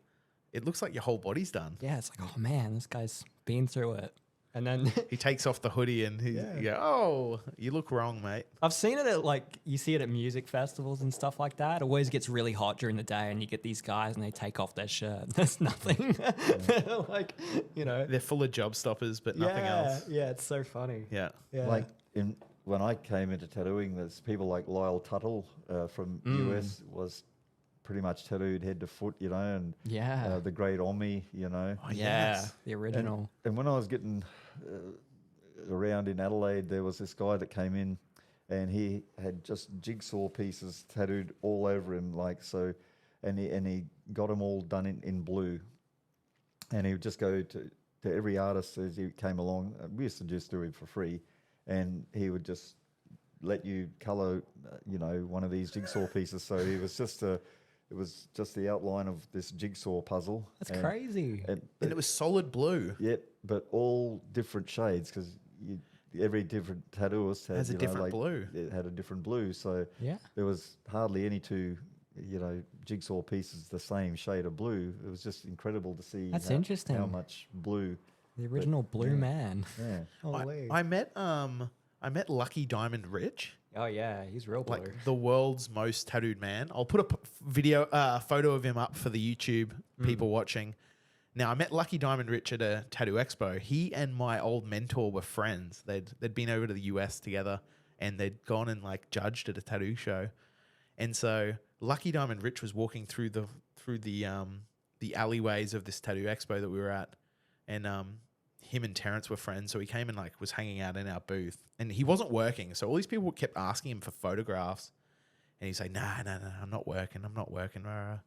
it looks like your whole body's done. Yeah, it's like, oh man, this guy's been through it. And then He takes off the hoodie and you go, oh, you look wrong, mate. I've seen it at like, you see it at music festivals and stuff like that. It always gets really hot during the day and you get these guys and they take off their shirt. There's nothing. Like, you know. They're full of job stoppers, but nothing else. Yeah, it's so funny. Yeah. Yeah. Like when I came into tattooing, there's people like Lyle Tuttle from US was pretty much tattooed head to foot, you know, and the Great Omi, you know. Oh, yeah, yes. the original. And when I was getting around in Adelaide, there was this guy that came in and he had just jigsaw pieces tattooed all over him, like so, and he got them all done in blue. And he would just go to every artist as he came along. We used to just do it for free. And he would just let you colour, you know, one of these jigsaw pieces. So it was just the outline of this jigsaw puzzle. That's crazy. And it was solid blue. Yep, but all different shades because every different tattooist Has a different blue. It had a different blue. So Yeah. there was hardly any two, you know, jigsaw pieces the same shade of blue. It was just incredible to see. That's how interesting. much blue. The original Blue Man. Yeah. Holy. I met Lucky Diamond Rich, Oh yeah, he's real blue. like the world's most tattooed man. I'll put a photo of him up for the YouTube people watching. Now, I met Lucky Diamond Rich at a tattoo expo. He and my old mentor were friends. They'd been over to the US together and they'd gone and like judged at a tattoo show. And so Lucky Diamond Rich was walking through the alleyways of this tattoo expo that we were at, and him and Terrence were friends. So he came and like was hanging out in our booth, and he wasn't working. So all these people kept asking him for photographs, and he's like, "Nah, I'm not working. rah, rah."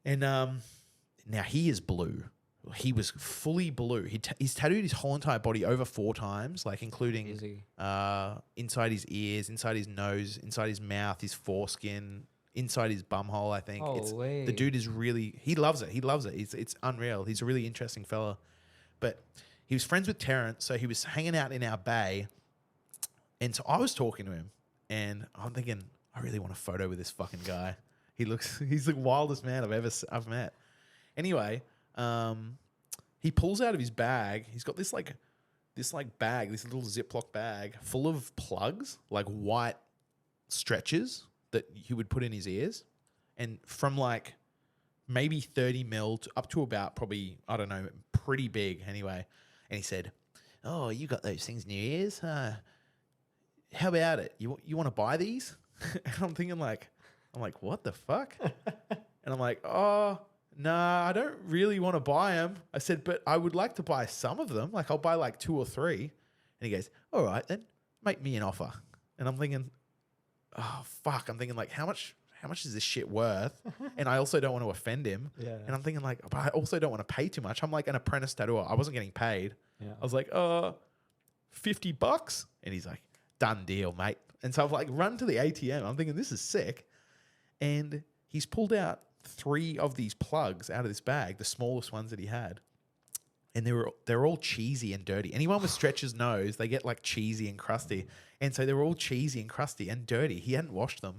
And now he is blue. he was fully blue. He's tattooed his whole entire body over 4 times, like including Easy. inside his ears, inside his nose, inside his mouth, his foreskin, inside his bumhole. I think Holy. the dude is really, he loves it. He loves it. It's unreal. He's a really interesting fella. But he was friends with Terrence, so he was hanging out in our bay, and so I was talking to him, and I'm thinking, I really want a photo with this fucking guy. He's the wildest man I've met. Anyway, he pulls out of his bag. He's got this bag, this little Ziploc bag full of plugs, like white stretchers that he would put in his ears, and from like maybe 30 mil up to about probably, I don't know, pretty big anyway. And he said, "Oh, you got those things in your ears? How about it? You want to buy these?" And I'm thinking like, what the fuck? And I'm like, "Oh, nah, I don't really want to buy them." I said, "But I would like to buy some of them. Like I'll buy like 2 or 3. And he goes, "All right, then make me an offer." And I'm thinking, oh, fuck. I'm thinking like, how much is this shit worth? And I also don't want to offend him. Yeah. And I'm thinking like, but I also don't want to pay too much. I'm like an apprentice tattooer. I wasn't getting paid. Yeah. I was like, $50. And he's like, "Done deal, mate." And so I've like run to the ATM. I'm thinking this is sick. And he's pulled out 3 of these plugs out of this bag, the smallest ones that he had. And they're all cheesy and dirty. Anyone with stretchers knows they get like cheesy and crusty. And so they were all cheesy and crusty and dirty. He hadn't washed them.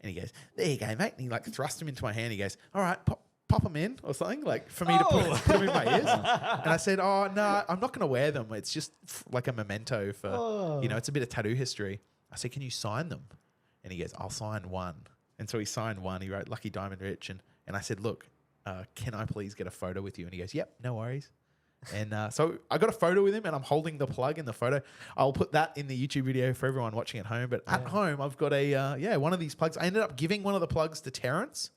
And he goes, "There you go, mate." And he like thrust them into my hand. He goes, "All right, pop them in," or something, like for me to put them in my ears. And I said, "Oh, no, I'm not going to wear them. It's just like a memento for, it's a bit of tattoo history." I said, "Can you sign them?" And he goes, "I'll sign one." And so he signed one. He wrote "Lucky Diamond Rich." And I said, "Look, can I please get a photo with you?" And he goes, "Yep, no worries." And so I got a photo with him, and I'm holding the plug in the photo. I'll put that in the YouTube video for everyone watching at home. But at home, I've got one of these plugs. I ended up giving one of the plugs to Terrence,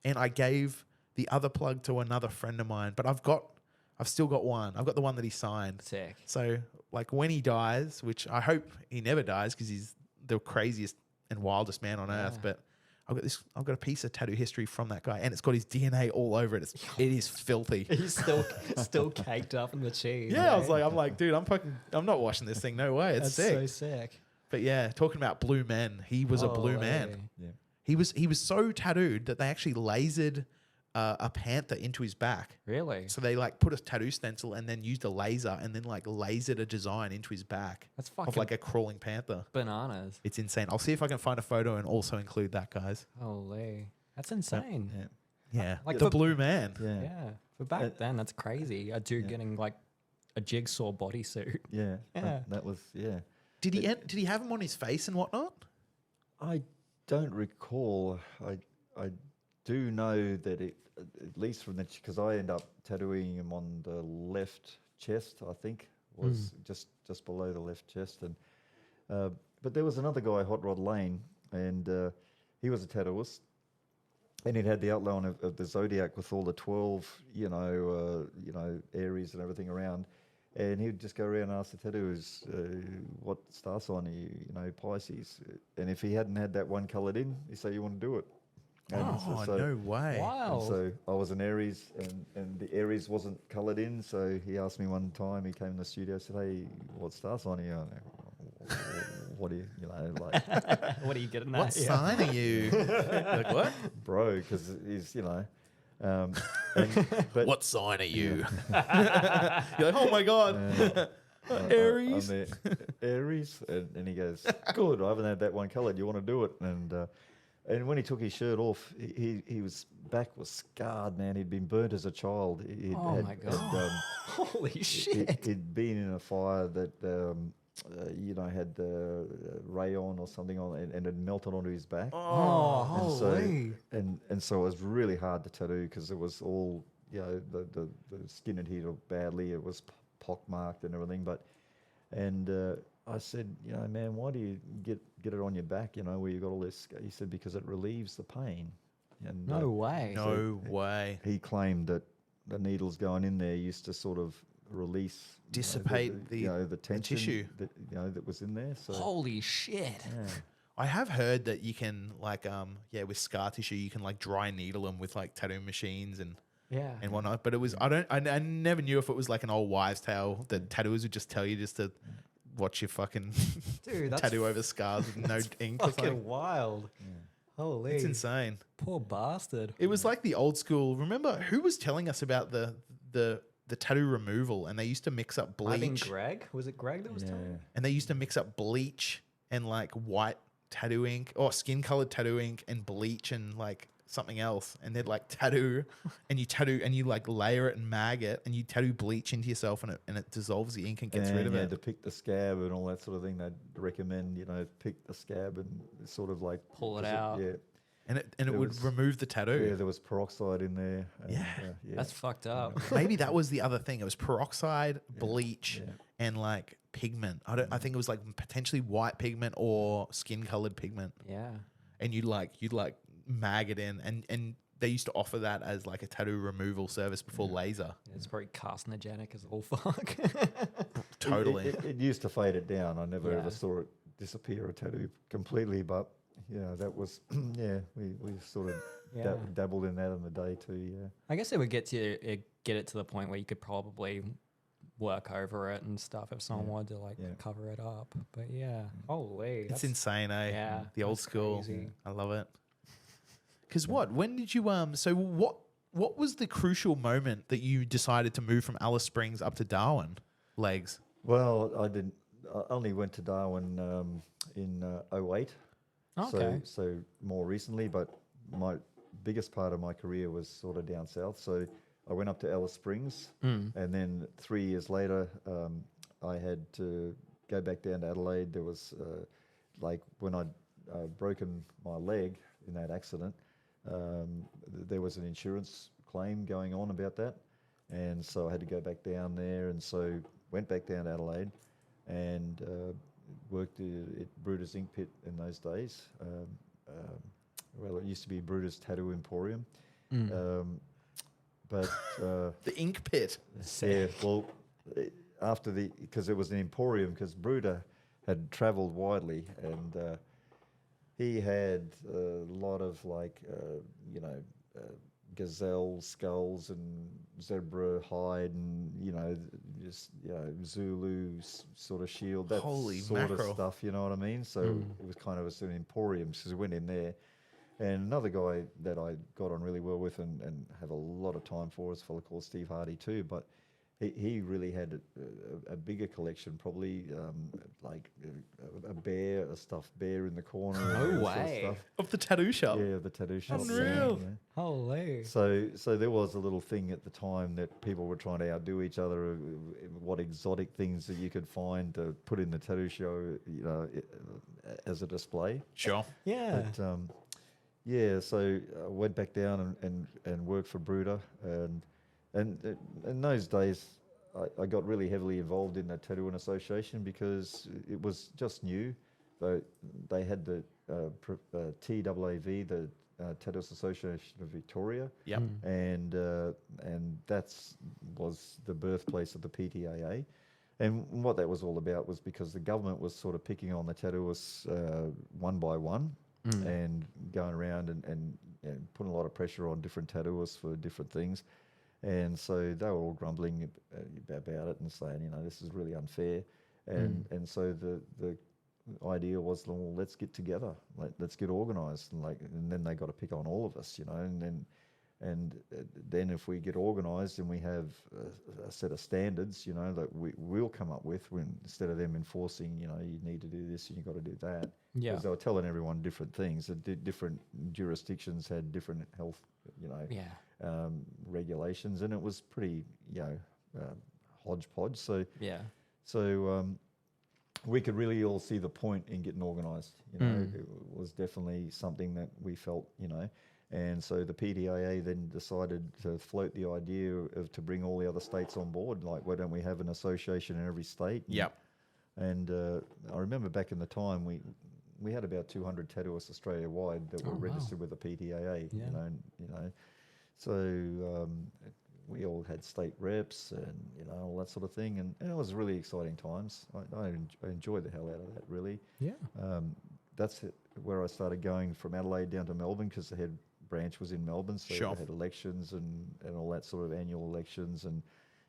and I gave the other plug to another friend of mine. But I've still got one. I've got the one that he signed. Sick. So like when he dies, which I hope he never dies because he's the craziest and wildest man on earth. But I've got a piece of tattoo history from that guy, and it's got his DNA all over it. It is filthy. He's still caked up in the cheese. Yeah, I'm like, dude, I'm not washing this thing. No way. It's That's sick. so sick. But yeah, talking about blue men, he was a blue man. Yeah. He was so tattooed that they actually lasered a panther into his back. Really? So they like put a tattoo stencil and then used a laser and then like lasered a design into his back. That's fucking of like a crawling panther. bananas. It's insane. I'll see if I can find a photo and also include that, guys. Holy. That's insane. Yeah, Like the for- blue man. Yeah. Yeah. But back then, that's crazy. A dude getting like a jigsaw bodysuit. Yeah. Yeah. That was, yeah. Did he have him on his face and whatnot? I don't recall. I do know that it, at least from the, because I end up tattooing him on the left chest, I think, was just below the left chest. And but there was another guy, Hot Rod Lane, and he was a tattooist. And it had the outline of the zodiac with all the 12, Aries and everything around. And he would just go around and ask the tattooers, what star sign are you, Pisces. And if he hadn't had that one coloured in, he'd say, "You want to do it?" And No way. Wow. and so I was an Aries, and the Aries wasn't coloured in. So he asked me one time, he came in the studio, said, "Hey, what star sign are you?" What do you, like... What are you getting at? What sign are you? Like what? Bro, because he's, but What sign are you? You're like, oh my god. Aries. I'm the Aries, and he goes, "Good, I haven't had that one coloured. You want to do it?" And when he took his shirt off, he was back was scarred, man. He'd been burnt as a child. My God. Holy shit. He'd been in a fire that had rayon or something on it, and it melted onto his back. Oh, holy. And so it was really hard to tattoo because it was all, the skin had healed badly. It was pockmarked and everything. And I said, "Man, why do you get it on your back, where you got all this?" He said, "Because it relieves the pain." And No way. No way. he claimed that the needles going in there used to sort of release, Dissipate the tension tissue. that was in there. So Holy shit. yeah. I have heard that you can with scar tissue, you can like dry needle them with like tattoo machines and Yeah. and whatnot. But it was I never knew if it was like an old wives' tale that tattooers would just tell you just to watch your fucking Dude, that's tattoo over scars with no ink or something. fucking wild. Holy. It's insane. Poor bastard. It was like the old school. Remember who was telling us about the tattoo removal, and they used to mix up I think bleach, Greg. Was it Greg that was telling you? and they used to mix up bleach and like white tattoo ink or skin colored tattoo ink and bleach and like something else, and they'd like tattoo and you like layer it and mag it, and you tattoo bleach into yourself, and it dissolves the ink and gets rid of you it. had to pick the scab and all that sort of thing. They'd recommend, pick the scab and sort of like Pull it out. Yeah. And it would was- remove the tattoo. Yeah, there was peroxide in there. And, Yeah. That's fucked up. Maybe that was the other thing. It was peroxide, bleach, and like pigment. I think it was like potentially white pigment or skin colored pigment. Yeah. And you'd like mag it in, and they used to offer that as like a tattoo removal service before laser. It's probably carcinogenic as all fuck. Totally. It used to fade it down. I never Yeah. ever saw it disappear, a tattoo completely, but that was, we sort of Yeah. dabbled in that in the day too, yeah. I guess it would get it to the point where you could probably work over it and stuff if someone wanted to like cover it up. But yeah, holy, It's insane, eh? Yeah, The old that's school. crazy. I love it. Because when did you so what was the crucial moment that you decided to move from Alice Springs up to Darwin? Legs. Well, I only went to Darwin in 08. Okay. So more recently, but my biggest part of my career was sort of down south. So I went up to Alice Springs, and then 3 years later, I had to go back down to Adelaide. There was like when I'd broken my leg in that accident, there was an insurance claim going on about that, and so I had to go back down there, and so went back down to Adelaide, and worked at Bruder's Ink Pit in those days. Well, it used to be Bruder's Tattoo Emporium. But The ink pit. yeah, well, because it was an emporium, because Bruder had travelled widely, and he had a lot of like, gazelle skulls and zebra hide, and Zulu sort of shield, that Holy sort mackerel. of stuff. You know what I mean? So it was kind of an emporium. So we went in there, and another guy that I got on really well with and have a lot of time for is a fellow called Steve Hardy too, but he really had a bigger collection, probably like a stuffed bear in the corner. No and all that sort of way. stuff. Of the tattoo shop. Yeah, the tattoo shop. Unreal. Yeah. Holy. So there was a little thing at the time that people were trying to outdo each other. What exotic things that you could find to put in the tattoo show, as a display. Sure. Yeah. But so I went back down and worked for Bruder, and in those days I got really heavily involved in the Tattooing Association because it was just new. They had the TAAV, the Tattooist Association of Victoria. Yep. And was the birthplace of the PTAA. And what that was all about was because the government was sort of picking on the tattooists one by one and going around and putting a lot of pressure on different tattooists for different things. And so they were all grumbling about it and saying, this is really unfair. And so the idea was, well, let's get together, let's get organised, and then they got to pick on all of us, and then if we get organised and we have a set of standards, that we'll come up with, instead of them enforcing, you need to do this and you've got to do that. Yeah. Because they were telling everyone different things. Different jurisdictions had different health, regulations, and it was pretty, hodgepodge. So we could really all see the point in getting organised. It was definitely something that we felt, and so the PDAA then decided to float the idea of to bring all the other states on board. Like, why don't we have an association in every state? Yep. And I remember back in the time we had about 200 tattooists Australia-wide that were registered with the PTAA. Yeah. So we all had state reps and all that sort of thing, and it was really exciting times. I enjoyed the hell out of that, really. Yeah. That's where I started going from Adelaide down to Melbourne, because they had branch was in Melbourne, so Sure. they had elections and all that sort of annual elections, and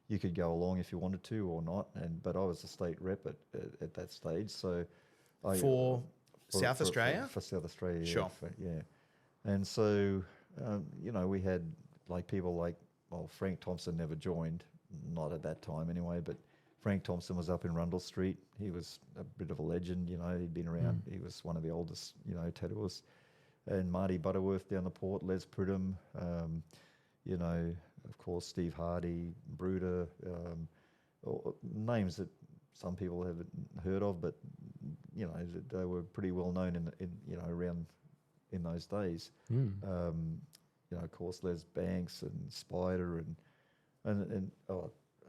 you could go along if you wanted to or not. But I was a state rep at that stage, so For South Australia? for South Australia, Sure. yeah. And so we had people like Frank Thompson never joined, not at that time anyway, but Frank Thompson was up in Rundle Street. He was a bit of a legend, he'd been around. He was one of the oldest, tattooists. And Marty Butterworth down the port, Les Pridham, of course, Steve Hardy, Bruder, names that some people haven't heard of, but, they were pretty well known around in those days. Of course, Les Banks and Spider and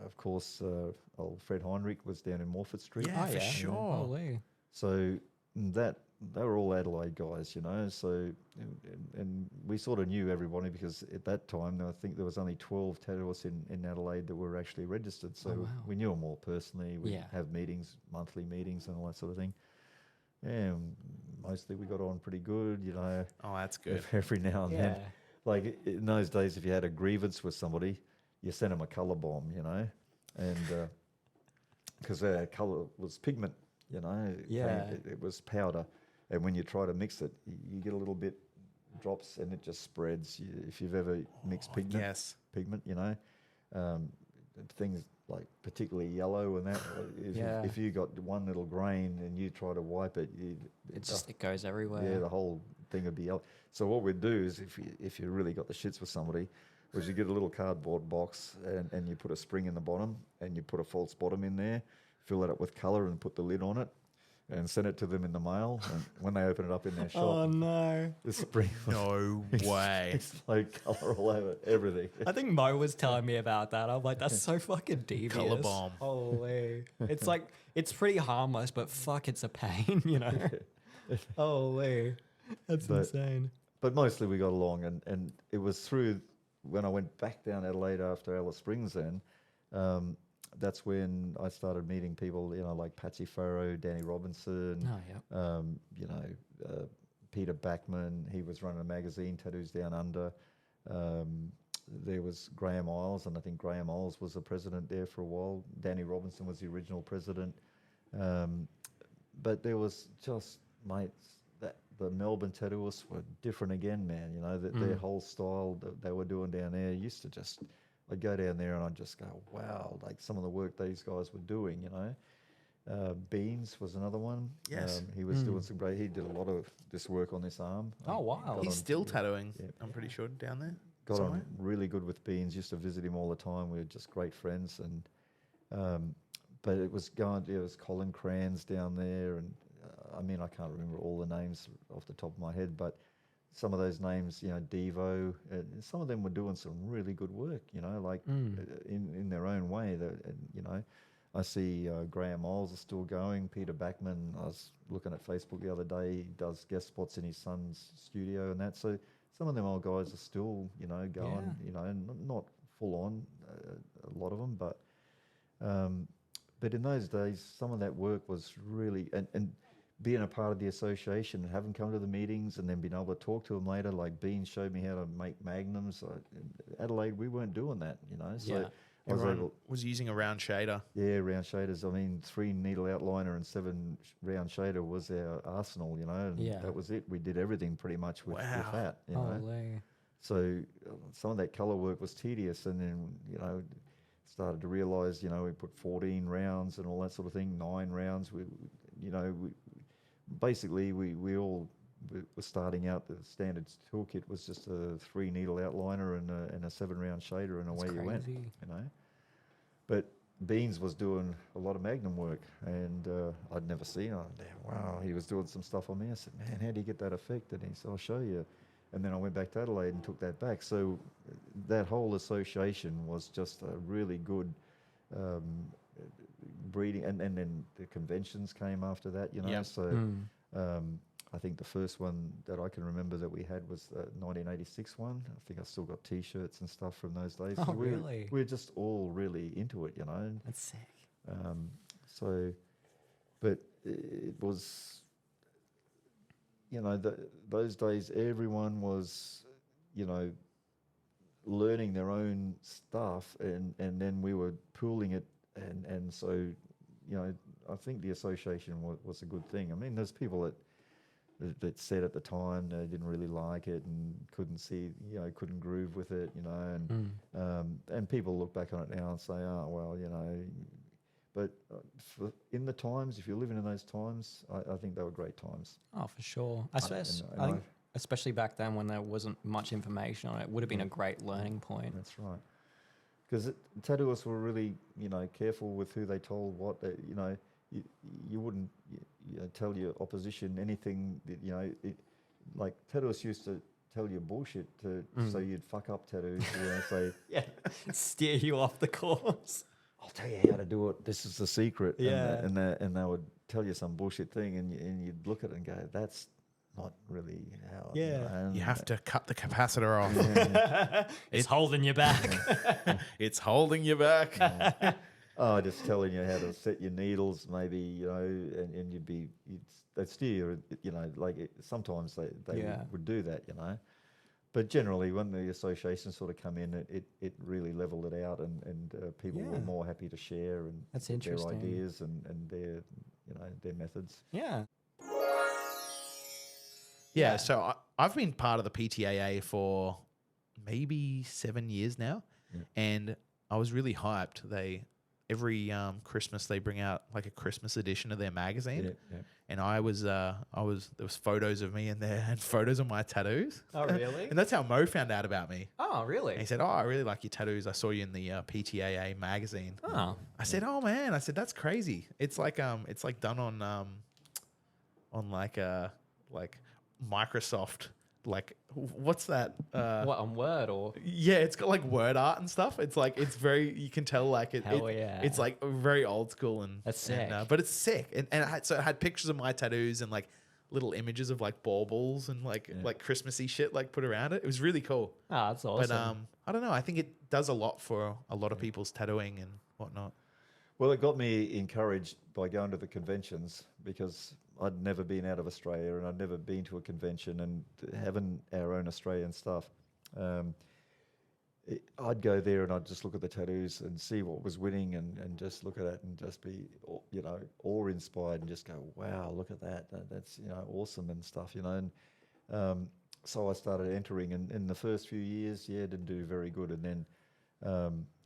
of course, old Fred Heinrich was down in Morford Street. Yeah, for sure. Holy. So they were all Adelaide guys, So and we sort of knew everybody because at that time I think there was only 12 tattooists in Adelaide that were actually registered. So we knew them all personally. We have meetings, monthly meetings, and all that sort of thing. Yeah, mostly we got on pretty good, Oh, that's good. Every now and then. Like in those days, if you had a grievance with somebody, you sent them a colour bomb, and because colour was pigment, it was powder, and when you try to mix it, you get a little bit drops, and it just spreads. If you've ever mixed pigment, things like particularly yellow and that, if you got one little grain and you try to wipe it, it goes everywhere. Yeah, the whole thing would be yellow. So what we'd do is, if you really got the shits with somebody, was you get a little cardboard box and you put a spring in the bottom and you put a false bottom in there, fill it up with colour and put the lid on it, and send it to them in the mail. And when they open it up in their shop, Oh no! the spring, No way. it's like colour all over everything. I think Mo was telling me about that. I'm like, that's so fucking devious. Colour bomb. Holy. It's like, it's pretty harmless, but fuck, it's a pain, Holy. That's insane. But mostly we got along, and it was through when I went back down Adelaide after Alice Springs then, that's when I started meeting people, like Patsy Farrow, Danny Robinson, Peter Backman. He was running a magazine, Tattoos Down Under. There was Graham Isles, and I think Graham Isles was the president there for a while. Danny Robinson was the original president. But there was just, mates, the Melbourne tattooists were different again, man. Their whole style that they were doing down there used to just, I'd go down there and I'd just go, wow, like some of the work these guys were doing, Beans was another one. Yes. He was doing some great, he did a lot of this work on this arm. Oh, wow. He's still tattooing, I'm pretty sure, down there. Got somewhere. on really good with Beans, used to visit him all the time. We were just great friends. And but it was Colin Crans down there, and I can't remember all the names off the top of my head, but some of those names, Devo, some of them were doing some really good work, in their own way. I see Graham Miles is still going. Peter Backman, I was looking at Facebook the other day, he does guest spots in his son's studio and that. So some of them old guys are still, going, not full on, a lot of them, but in those days, some of that work was really, and being a part of the association and having come to the meetings and then being able to talk to them later, like Bean showed me how to make magnums. Adelaide, we weren't doing that, so I was Everyone was using a round shader. Yeah, round shaders. 3 needle outliner and 7 round shader was our arsenal, and that was it. We did everything pretty much with that, Holy. So some of that colour work was tedious, and then, started to realise, we put 14 rounds and all that sort of thing, 9 rounds. We basically all were starting out. The standard toolkit was just a 3 needle outliner and a 7 round shader, and away you went. But Beans was doing a lot of magnum work, and I'd never seen it. Wow, he was doing some stuff on me. I said, man, how do you get that effect? And he said, I'll show you. And then I went back to Adelaide and took that back. So that whole association was just a really good breeding. And then the conventions came after that, Yep. So I think the first one that I can remember that we had was the 1986 one. I think I still got T-shirts and stuff from those days. Oh, really? We're just all really into it, That's sick. But it was, those days everyone was you know, learning their own stuff, and then we were pooling it, and so, you know, I think the association was a good thing. I mean, there's people that said at the time they didn't really like it and couldn't see, you know, couldn't groove with it, you know, and people look back on it now and say, oh well, you know, but in the times, if you're living in those times, I think they were great times. Oh, for sure. I think especially back then when there wasn't much information on it, would have been a great learning point. That's right. Because tattooists were really, you know, careful with who they told what. You know, you wouldn't tell your opposition anything that, you know, like tattooists used to tell you bullshit so you'd fuck up tattoos. You know, say, Yeah, steer you off the course. I'll tell you how to do it. This is the secret. Yeah. And they would tell you some bullshit thing, and you'd look at it and go, that's not really how. Yeah. You know, and You have to cut the capacitor off. It's holding you back. It's holding you back. Oh, just telling you how to set your needles, maybe, you know, and they'd steer, you know, like sometimes they would do that, you know. But generally, when the associations sort of come in, it really leveled it out, and people were more happy to share and That's their interesting. ideas and their, you know, their methods. Yeah. Yeah, so I've been part of the PTAA for maybe 7 years now, and I was really hyped. Every Christmas they bring out like a Christmas edition of their magazine, and I was there was photos of me in there and photos of my tattoos. Oh, really? And that's how Mo found out about me. Oh, really? And he said, "Oh, I really like your tattoos. I saw you in the PTAA magazine." Oh. I said, "Oh man," I said, "That's crazy. It's like done on like Microsoft, like what's that? What, on Word or? Yeah, it's got like word art and stuff. It's like you can tell like Hell yeah. it's like very old school and That's sick. but it's sick. And so it had pictures of my tattoos and like little images of like baubles and like Christmassy shit like put around it. It was really cool. Oh, that's awesome. But I don't know. I think it does a lot for a lot of people's tattooing and whatnot. Well, it got me encouraged by going to the conventions, because I'd never been out of Australia and I'd never been to a convention, and having our own Australian stuff. I'd go there and I'd just look at the tattoos and see what was winning, and just look at it and just be, you know, awe-inspired and just go, wow, look at that. That's, you know, awesome and stuff, you know. And so I started entering, and in the first few years, didn't do very good. And then,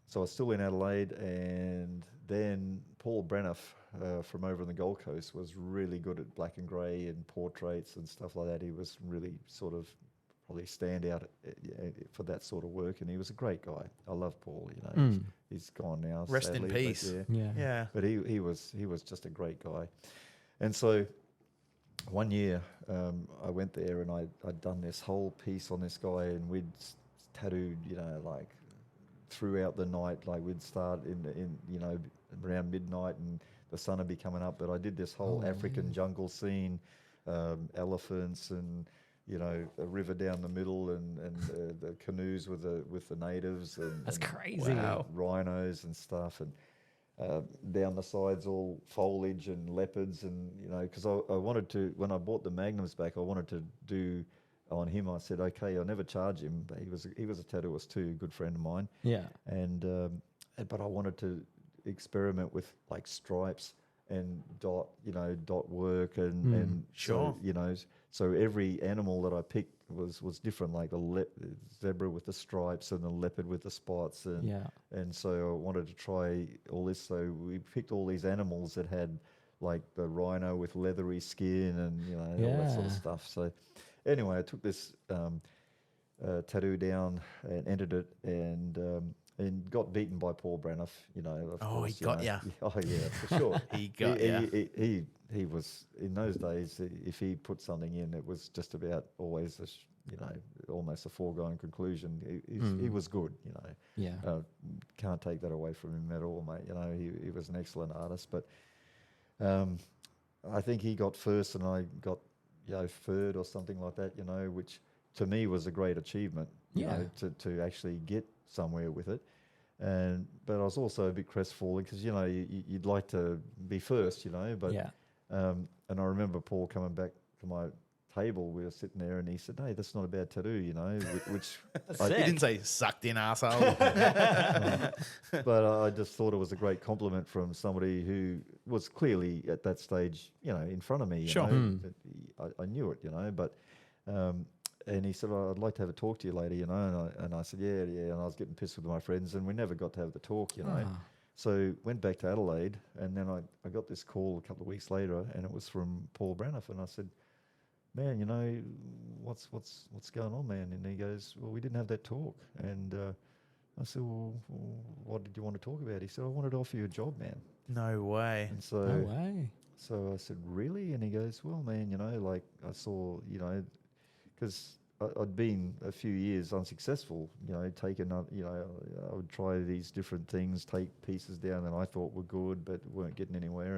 so I was still in Adelaide, and then Paul Braniff from over on the Gold Coast was really good at black and grey and portraits and stuff like that. He was really sort of probably stand out for that sort of work, and he was a great guy. I love Paul, you know. He's gone now. Rest in sadly, but peace. Yeah. But he was just a great guy. And so one year I went there and I'd done this whole piece on this guy, and we'd tattooed, you know, like throughout the night. Like we'd start in you know, around midnight and the sun would be coming up. But I did this whole African jungle scene, elephants and, you know, a river down the middle, and the canoes with the natives, and That's crazy. Wow. rhinos and stuff, and down the sides all foliage and leopards, and, you know, because I wanted to, when I bought the magnums back, I wanted to do on him. I said, okay, I'll never charge him, but he was a tattooist too, a good friend of mine. Yeah. And but I wanted to experiment with like stripes and dot work, and Sure. so, you know, so every animal that I picked was different, like the zebra with the stripes and the leopard with the spots, and so I wanted to try all this. So we picked all these animals that had like the rhino with leathery skin and, you know, all that sort of stuff. So anyway, I took this tattoo down and entered it, and got beaten by Paul Braniff, you know. Of course, he got you know. ya. Oh yeah, for sure. He got ya. He was, in those days, if he put something in, it was just about always, you know, almost a foregone conclusion. He was good, you know. Yeah. Can't take that away from him at all, mate. You know, he was an excellent artist, but I think he got first and I got, you know, third or something like that, you know, which to me was a great achievement, you know, to actually get somewhere with it. But I was also a bit crestfallen because, you know, you'd like to be first, you know. But and I remember Paul coming back to table, we were sitting there, and he said, "Hey, that's not a bad tattoo, you know." Which, He didn't say sucked in asshole. but I just thought it was a great compliment from somebody who was clearly at that stage, you know, in front of me. You Sure. know, I knew it, you know, but. And he said, I'd like to have a talk to you later, you know. And I said, yeah. And I was getting pissed with my friends, and we never got to have the talk, you know. So went back to Adelaide, and then I got this call a couple of weeks later, and it was from Paul Braniff. And I said, man, you know, what's going on, man? And he goes, well, we didn't have that talk. And I said, well, what did you want to talk about? He said, I wanted to offer you a job, man. No way. And so, No way. So I said, really? And he goes, well, man, you know, like I saw, you know, because I'd been a few years unsuccessful, you know, I would try these different things, take pieces down that I thought were good but weren't getting anywhere.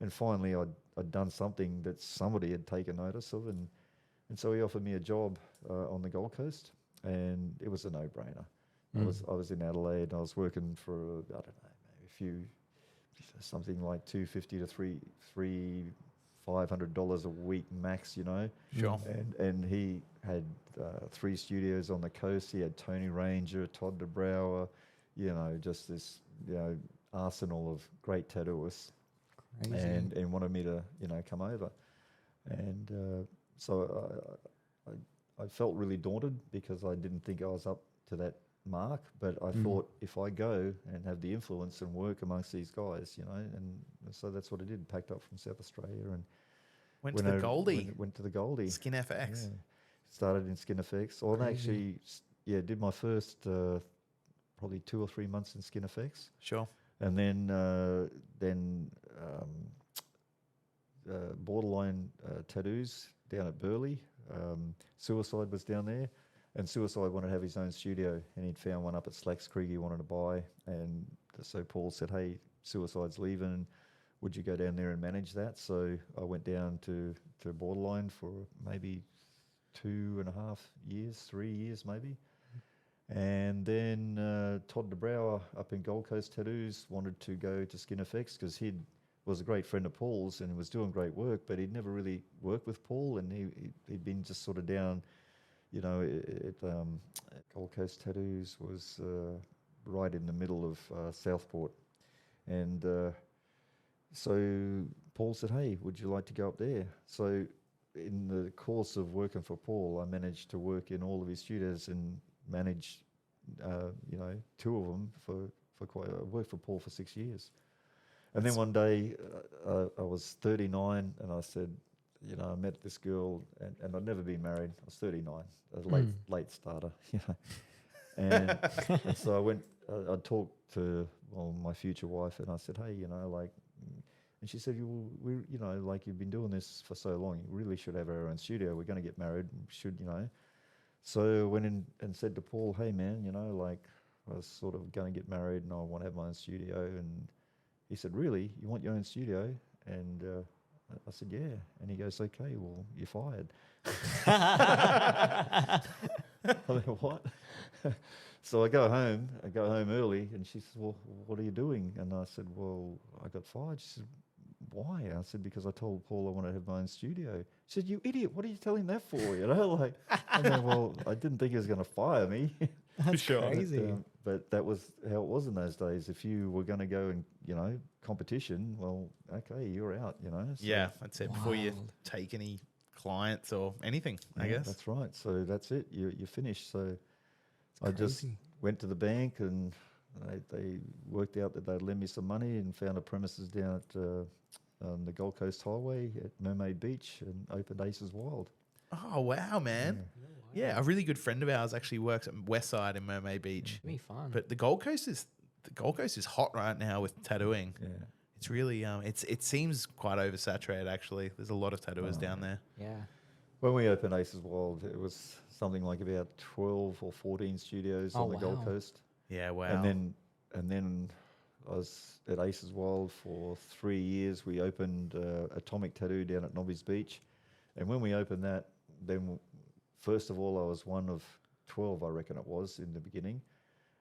And finally I'd done something that somebody had taken notice of. And so he offered me a job on the Gold Coast, and it was a no-brainer. I was in Adelaide, and I was working for, I don't know, maybe something like $250 to $500 a week max, you know. Sure. And he had 3 studios on the coast. He had Tony Ranger, Todd DeBrouwer, you know, just this, you know, arsenal of great tattooists. Crazy. And wanted me to, you know, come over. And so I felt really daunted because I didn't think I was up to that mark, but I thought if I go and have the influence and work amongst these guys, you know, and so that's what I did. Packed up from South Australia and Went to the Goldie. Went to the Goldie. Skin FX. Yeah. Started in Skin FX. Well, I actually, did my first probably 2 or 3 months in Skin FX, Sure. and then Borderline Tattoos down at Burleigh. Suicide was down there. And Suicide wanted to have his own studio, and he'd found one up at Slacks Creek he wanted to buy. And so Paul said, hey, Suicide's leaving. Would you go down there and manage that? So I went down to Borderline for maybe 2.5 years, 3 years maybe. And then Todd DeBrouwer up in Gold Coast Tattoos wanted to go to Skin FX because he was a great friend of Paul's and was doing great work, but he'd never really worked with Paul, and he'd been just sort of down. You know, Gold Coast Tattoos was right in the middle of Southport. And so Paul said, hey, would you like to go up there? So in the course of working for Paul, I managed to work in all of his studios and manage, 2 of them for quite. I worked for Paul for 6 years. And then one day I was 39 and I said, you know, I met this girl and I'd never been married. I was 39, a late starter, you know. And so I went, I talked to my future wife and I said, hey, you know, like, and she said, you know, like you've been doing this for so long, you really should have our own studio. We're going to get married, should, you know. So I went in and said to Paul, hey man, you know, like I was sort of going to get married and I want to have my own studio. And he said, really? You want your own studio? And I said, yeah. And he goes, okay, well, you're fired. I went, what? So I go home early, and she says, well, what are you doing? And I said, well, I got fired. She said, why? I said, because I told Paul I wanted to have my own studio. She said, you idiot, what are you telling that for? You know, like, I go, well, I didn't think he was going to fire me. That's crazy. But that was how it was in those days. If you were going to go and, you know, competition, well, okay, you're out, you know. So, yeah, that's it. Before you take any clients or anything, I guess. That's right. So that's it. You're finished. So I just went to the bank and they worked out that they'd lend me some money and found a premises down at the Gold Coast Highway at Mermaid Beach and opened Aces Wild. Oh, wow, man. Yeah, a really good friend of ours actually works at Westside in Mermaid Beach. It'd be fun. But the Gold Coast is hot right now with tattooing. Yeah. It's really it seems quite oversaturated actually. There's a lot of tattooers down there. Yeah. When we opened Aces Wild, it was something like about 12 or 14 studios on the Gold Coast. Yeah, wow. And then I was at Aces Wild for 3 years. We opened Atomic Tattoo down at Nobby's Beach. And when we opened that, then first of all, I was one of 12, I reckon it was, in the beginning.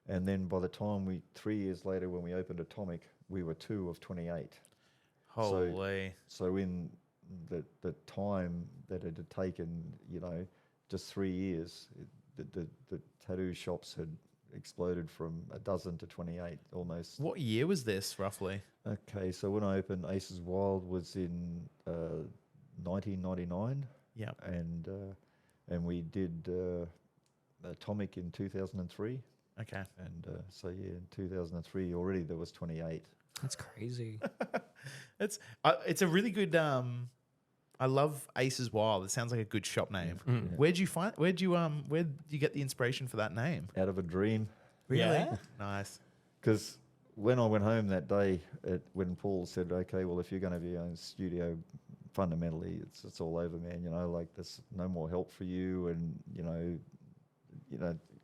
And then by the time 3 years later, when we opened Atomic, we were 2 of 28. Holy. So in the time that it had taken, just 3 years, the tattoo shops had exploded from a dozen to 28 almost. What year was this roughly? Okay, so when I opened Aces Wild was in 1999. Yeah. And we did Atomic in 2003. Okay. And so yeah, in 2003 already there was 28. That's crazy. It's a really good. I love Aces Wild. It sounds like a good shop name. Mm. Where'd you get the inspiration for that name? Out of a dream. Really? Yeah. Nice. Because when I went home that day, when Paul said, "Okay, well, if you're going to be your own studio, fundamentally, it's all over, man. Like there's no more help for you, and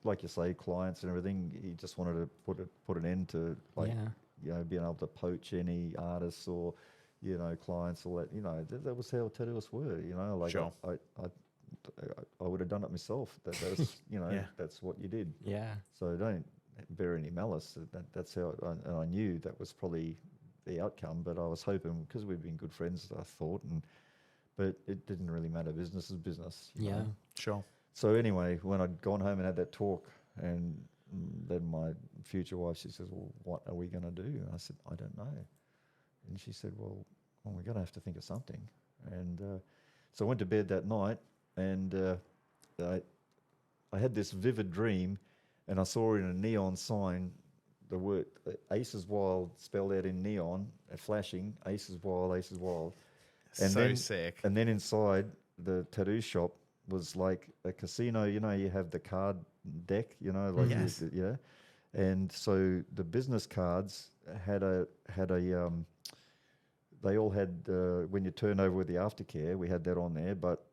like you say, clients and everything. He just wanted to put an end to being able to poach any artists or clients, all that. That was how tattooists were. Like Sure. I would have done it myself. That's that's what you did. Yeah. So don't bear any malice. That's how, and I knew that was probably the outcome. But I was hoping, because we'd been good friends, I thought, but it didn't really matter. Business is business. you know. Sure. So anyway, when I'd gone home and had that talk, and then my future wife, she says, "Well, what are we going to do?" And I said, "I don't know." And she said, "Well, we're going to have to think of something." And so I went to bed that night, and I had this vivid dream, and I saw in a neon sign the word Aces Wild spelled out in neon, flashing, Aces Wild, Aces Wild. And So then, sick. And then inside the tattoo shop was like a casino. You have the card deck, like Yes. And so the business cards had a they all had when you turned over with the aftercare, we had that on there. But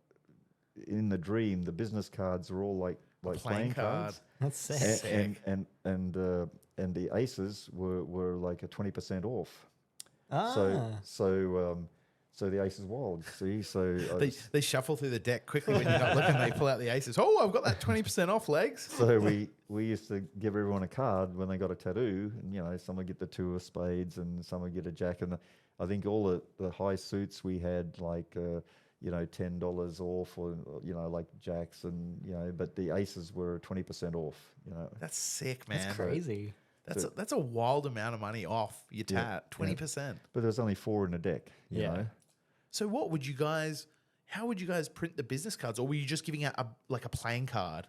in the dream, the business cards are all like playing cards. That's sick. Sick. And the aces were like a 20% off. Ah. So the aces wild. See, so They shuffle through the deck quickly when you're not looking. They pull out the aces. Oh, I've got that 20% off, legs. so we used to give everyone a card when they got a tattoo, and some would get the 2 of spades, and some would get a jack. And I think all the high suits we had like $10 off, or like jacks, and but the aces were 20% off. That's sick, man. That's crazy. That's a wild amount of money off your tat. Yeah. 20%. But there's only 4 in a deck. You Yeah. know? So how would you guys print the business cards, or were you just giving out a playing card?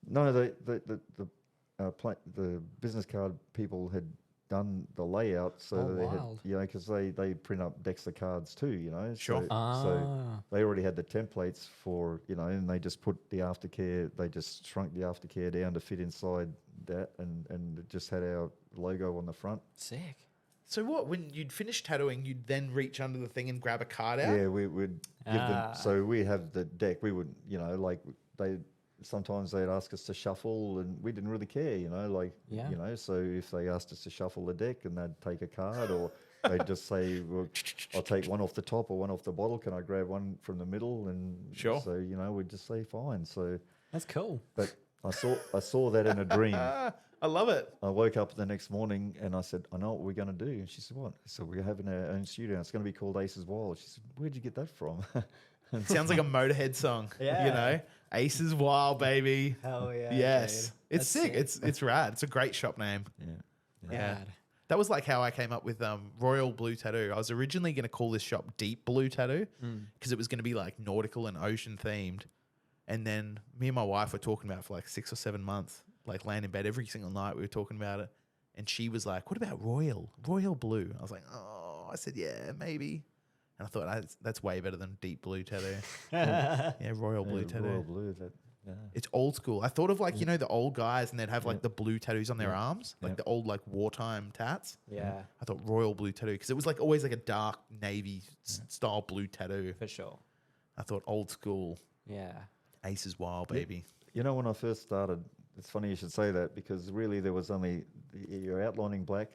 No, the business card people had done the layout, so Oh, they wild. had because they print up decks of cards too, Sure. So they already had the templates for and they just put the aftercare. They just shrunk the aftercare down to fit inside that, and it just had our logo on the front. Sick. So when you'd finish tattooing, you'd then reach under the thing and grab a card out? Yeah, we would give them. So we have the deck. We would sometimes they'd ask us to shuffle, and we didn't really care, So if they asked us to shuffle the deck, and they'd take a card, or they'd just say, "Well, I'll take one off the top or one off the bottle. Can I grab one from the middle?" And Sure. So we'd just say fine. So, That's cool. but I saw that in a dream. I love it. I woke up the next morning and I said, "I know what we're going to do." And she said, "What?" So we're having our own studio. It's going to be called Aces Wild. She said, "Where'd you get that from?" Sounds like a Motorhead song. Yeah. Aces Wild, baby. Hell yeah. Yes. dude. It's That's sick. It's rad. It's a great shop name. Yeah. Rad. That was like how I came up with Royal Blue Tattoo. I was originally going to call this shop Deep Blue Tattoo because it was going to be like nautical and ocean themed. And then me and my wife were talking about it for like 6 or 7 months, like laying in bed every single night. We were talking about it. And she was like, "What about Royal Blue?" I was like, "Oh," I said, "Yeah, maybe." And I thought that's way better than Deep Blue Tattoo. Yeah, Royal Blue Tattoo. Royal Blue. It's old school. I thought of like, the old guys, and they'd have like the blue tattoos on their arms, like the old like wartime tats. Yeah. I thought Royal Blue Tattoo because it was like always like a dark navy style blue tattoo. For sure. I thought old school. Yeah. Aces Wild, baby. When I first started, it's funny you should say that, because really there was only you're outlining black,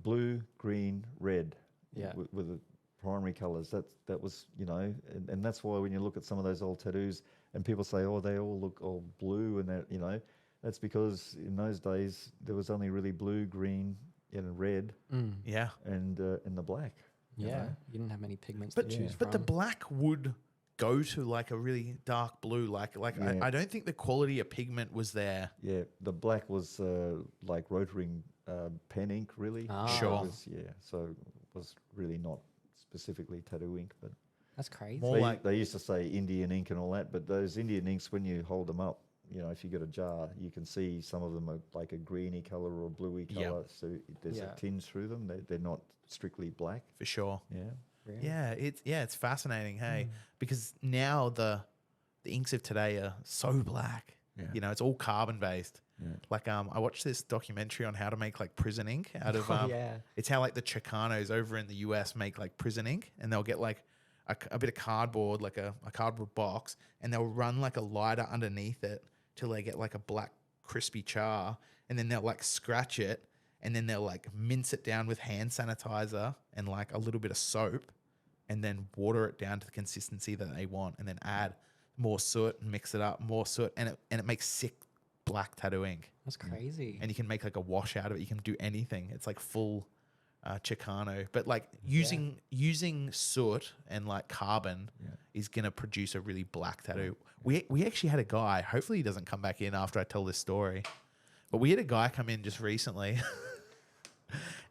blue, green, red. Yeah. With the primary colours. That was and that's why when you look at some of those old tattoos and people say, "Oh, they all look all blue," and that that's because in those days there was only really blue, green, and red, Yeah. and the black. Yeah, you didn't have many pigments But to choose but the from. black would go to like a really dark blue. Yeah. I don't think the quality of pigment was there. Yeah, the black was like rotring pen ink, really. Ah. Sure. So it was really not specifically tattoo ink, but That's crazy. More they used to say Indian ink and all that. But those Indian inks, when you hold them up, if you got a jar, you can see some of them are like a greeny color or a bluey Yep. color. So there's Yeah. a tinge through them. They're not strictly black. For sure. Yeah. Really? Yeah, it's fascinating, hey, because now the inks of today are so black. Yeah. It's all carbon based. Yeah. Like I watched this documentary on how to make like prison ink out of Yeah. it's how like the Chicanos over in the US make like prison ink, and they'll get like a bit of cardboard, like a cardboard box, and they'll run like a lighter underneath it till they get like a black crispy char, and then they'll like scratch it, and then they'll like mince it down with hand sanitizer and like a little bit of soap, and then water it down to the consistency that they want, and then add more soot and mix it up, more soot, and it makes sick black tattoo ink. That's crazy. And you can make like a wash out of it. You can do anything. It's like full Chicano, but like using soot and like carbon is gonna produce a really black tattoo. We actually had a guy. Hopefully he doesn't come back in after I tell this story, but we had a guy come in just recently,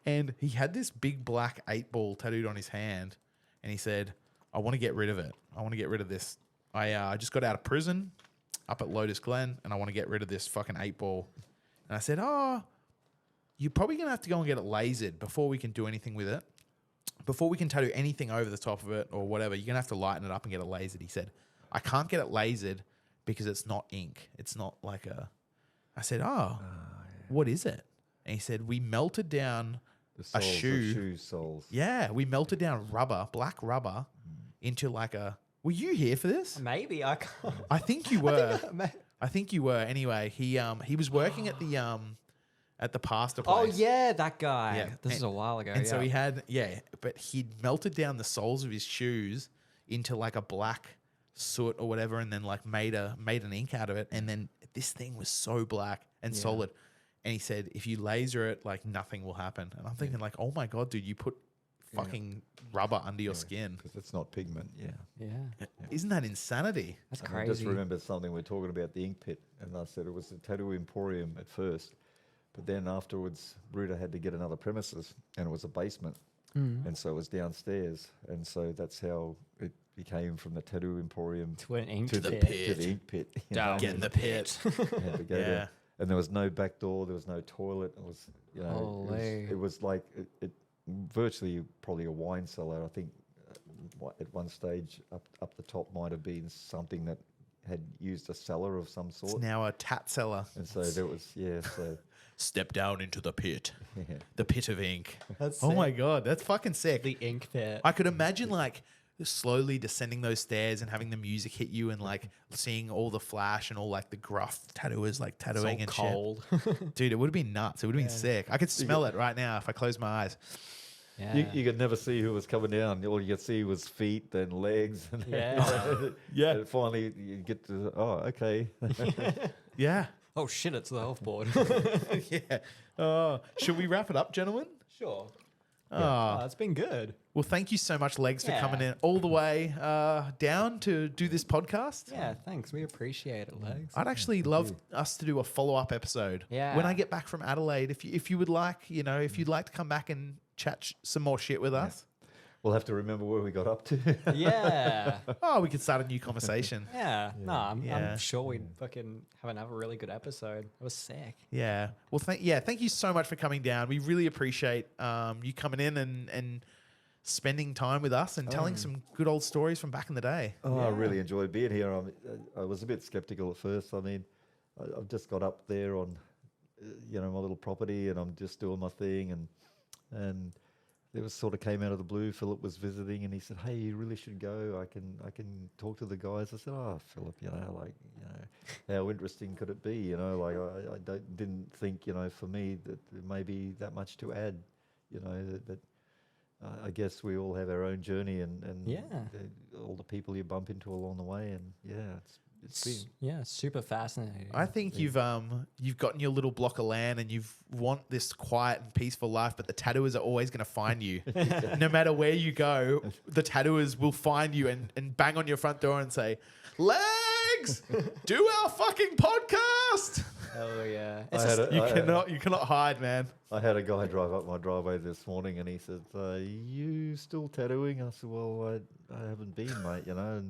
and he had this big black 8-ball tattooed on his hand, and he said, "I want to get rid of it. I want to get rid of this. I just got out of prison up at Lotus Glen, and I want to get rid of this fucking 8-ball." And I said, "Oh, you're probably going to have to go and get it lasered before we can do anything with it. Before we can tattoo anything over the top of it or whatever, you're going to have to lighten it up and get it lasered." He said, "I can't get it lasered because it's not ink. It's not like a..." I said, "What is it?" And he said, "We melted down The soles, a shoe." the shoe soles. Yeah, we melted down black rubber into like a... Were you here for this? Maybe I can't. I think you were. Ma- I think you were. Anyway, he was working at the pasta place. Oh yeah, that guy. Yeah. This is a while ago. And so he had, but he'd melted down the soles of his shoes into like a black soot or whatever, and then like made an ink out of it. And then this thing was so black and solid. And he said, if you laser it, like nothing will happen. And I'm thinking like, oh my God, dude, you put fucking rubber under your skin. Because it's not pigment. Yeah. Yeah, Isn't that insanity? that's And crazy. I just remembered something. We're talking about the ink pit, and I said it was a tattoo emporium at first, but then afterwards, Ruta had to get another premises, and it was a basement, and so it was downstairs, and so that's how it became from the tattoo emporium To an ink to the pit. pit. To the ink pit. you Down know. Get in the pit. You had to go Yeah. there. And there was no back door. There was no toilet. It was, Holy. it was like it virtually probably a wine cellar. I think at one stage up the top might have been something that had used a cellar of some It's sort. now a tat cellar. And so there was, so Step down into the pit. yeah. The pit of ink. That's Oh sick. my God, that's fucking sick. The ink pit. I could imagine like slowly descending those stairs and having the music hit you and like seeing all the flash and all like the gruff tattooers like It's all tattooing and cold. shit. Dude, it would have been nuts. It would have been sick. I could smell it right now if I close my eyes. Yeah. You could never see who was coming down. All you could see was feet, then legs. And Yeah. Yeah. And finally, you get to, okay. Yeah. Oh shit! It's the health board. Yeah. Should we wrap it up, gentlemen? Sure. Oh, It's been good. well, thank you so much, Legs, for Yeah. coming in all the way down to do this podcast. Yeah, thanks. We appreciate it, Legs. I'd actually love us to do a follow-up episode. Yeah. When I get back from Adelaide, if you would like, if you'd like to come back and chat some more shit with us. We'll have to remember where we got up to. Yeah. Oh, we could start a new conversation. Yeah. No, I'm Yeah. sure we'd fucking have another really good episode. It was sick. Yeah. Well, thank you so much for coming down. We really appreciate you coming in and spending time with us and telling some good old stories from back in the day. Oh, I really enjoyed being here. I was a bit skeptical at first. I mean, I've just got up there on, my little property, and I'm just doing my thing, and it was sort of came out of the blue. Philip was visiting, and he said, "Hey, you really should go. I can talk to the guys." I said, "Oh, Philip, how interesting could it be? I didn't think, for me that there may be that much to add. That I guess we all have our own journey, and Yeah. all the people you bump into along the way, and super fascinating. I think you've gotten your little block of land and you've want this quiet and peaceful life, but the tattooers are always going to find you. No matter where you go, the tattooers will find you and bang on your front door and say, "Legs, do our fucking podcast." Oh yeah. You cannot hide, man. I had a guy drive up my driveway this morning, and he said, "You still tattooing?" I said, "Well, I haven't been, mate. You know."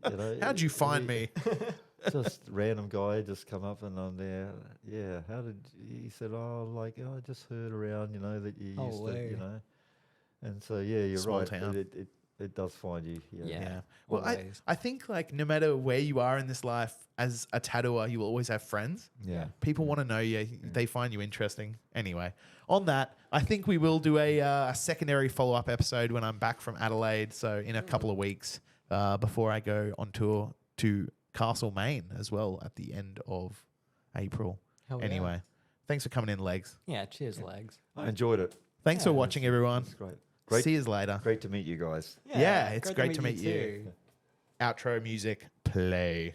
And how'd you find me? Just random guy just come up and I'm there. Yeah, how did he said? I just heard around, that you used to, And so you're Small right. town. It does find you. Yeah. Well, always. I think no matter where you are in this life, as a tattooer, you will always have friends. Yeah. People want to know you. They find you interesting. Anyway, on that, I think we will do a secondary follow-up episode when I'm back from Adelaide. So in a couple of weeks, before I go on tour to Castle, Maine as well at the end of April. Anyway, thanks for coming in, Legs. Yeah, cheers, Legs. I enjoyed it. Thanks for watching, everyone. It's great. See you later. Great to meet you guys. Yeah, it's great to meet you. Outro music, play.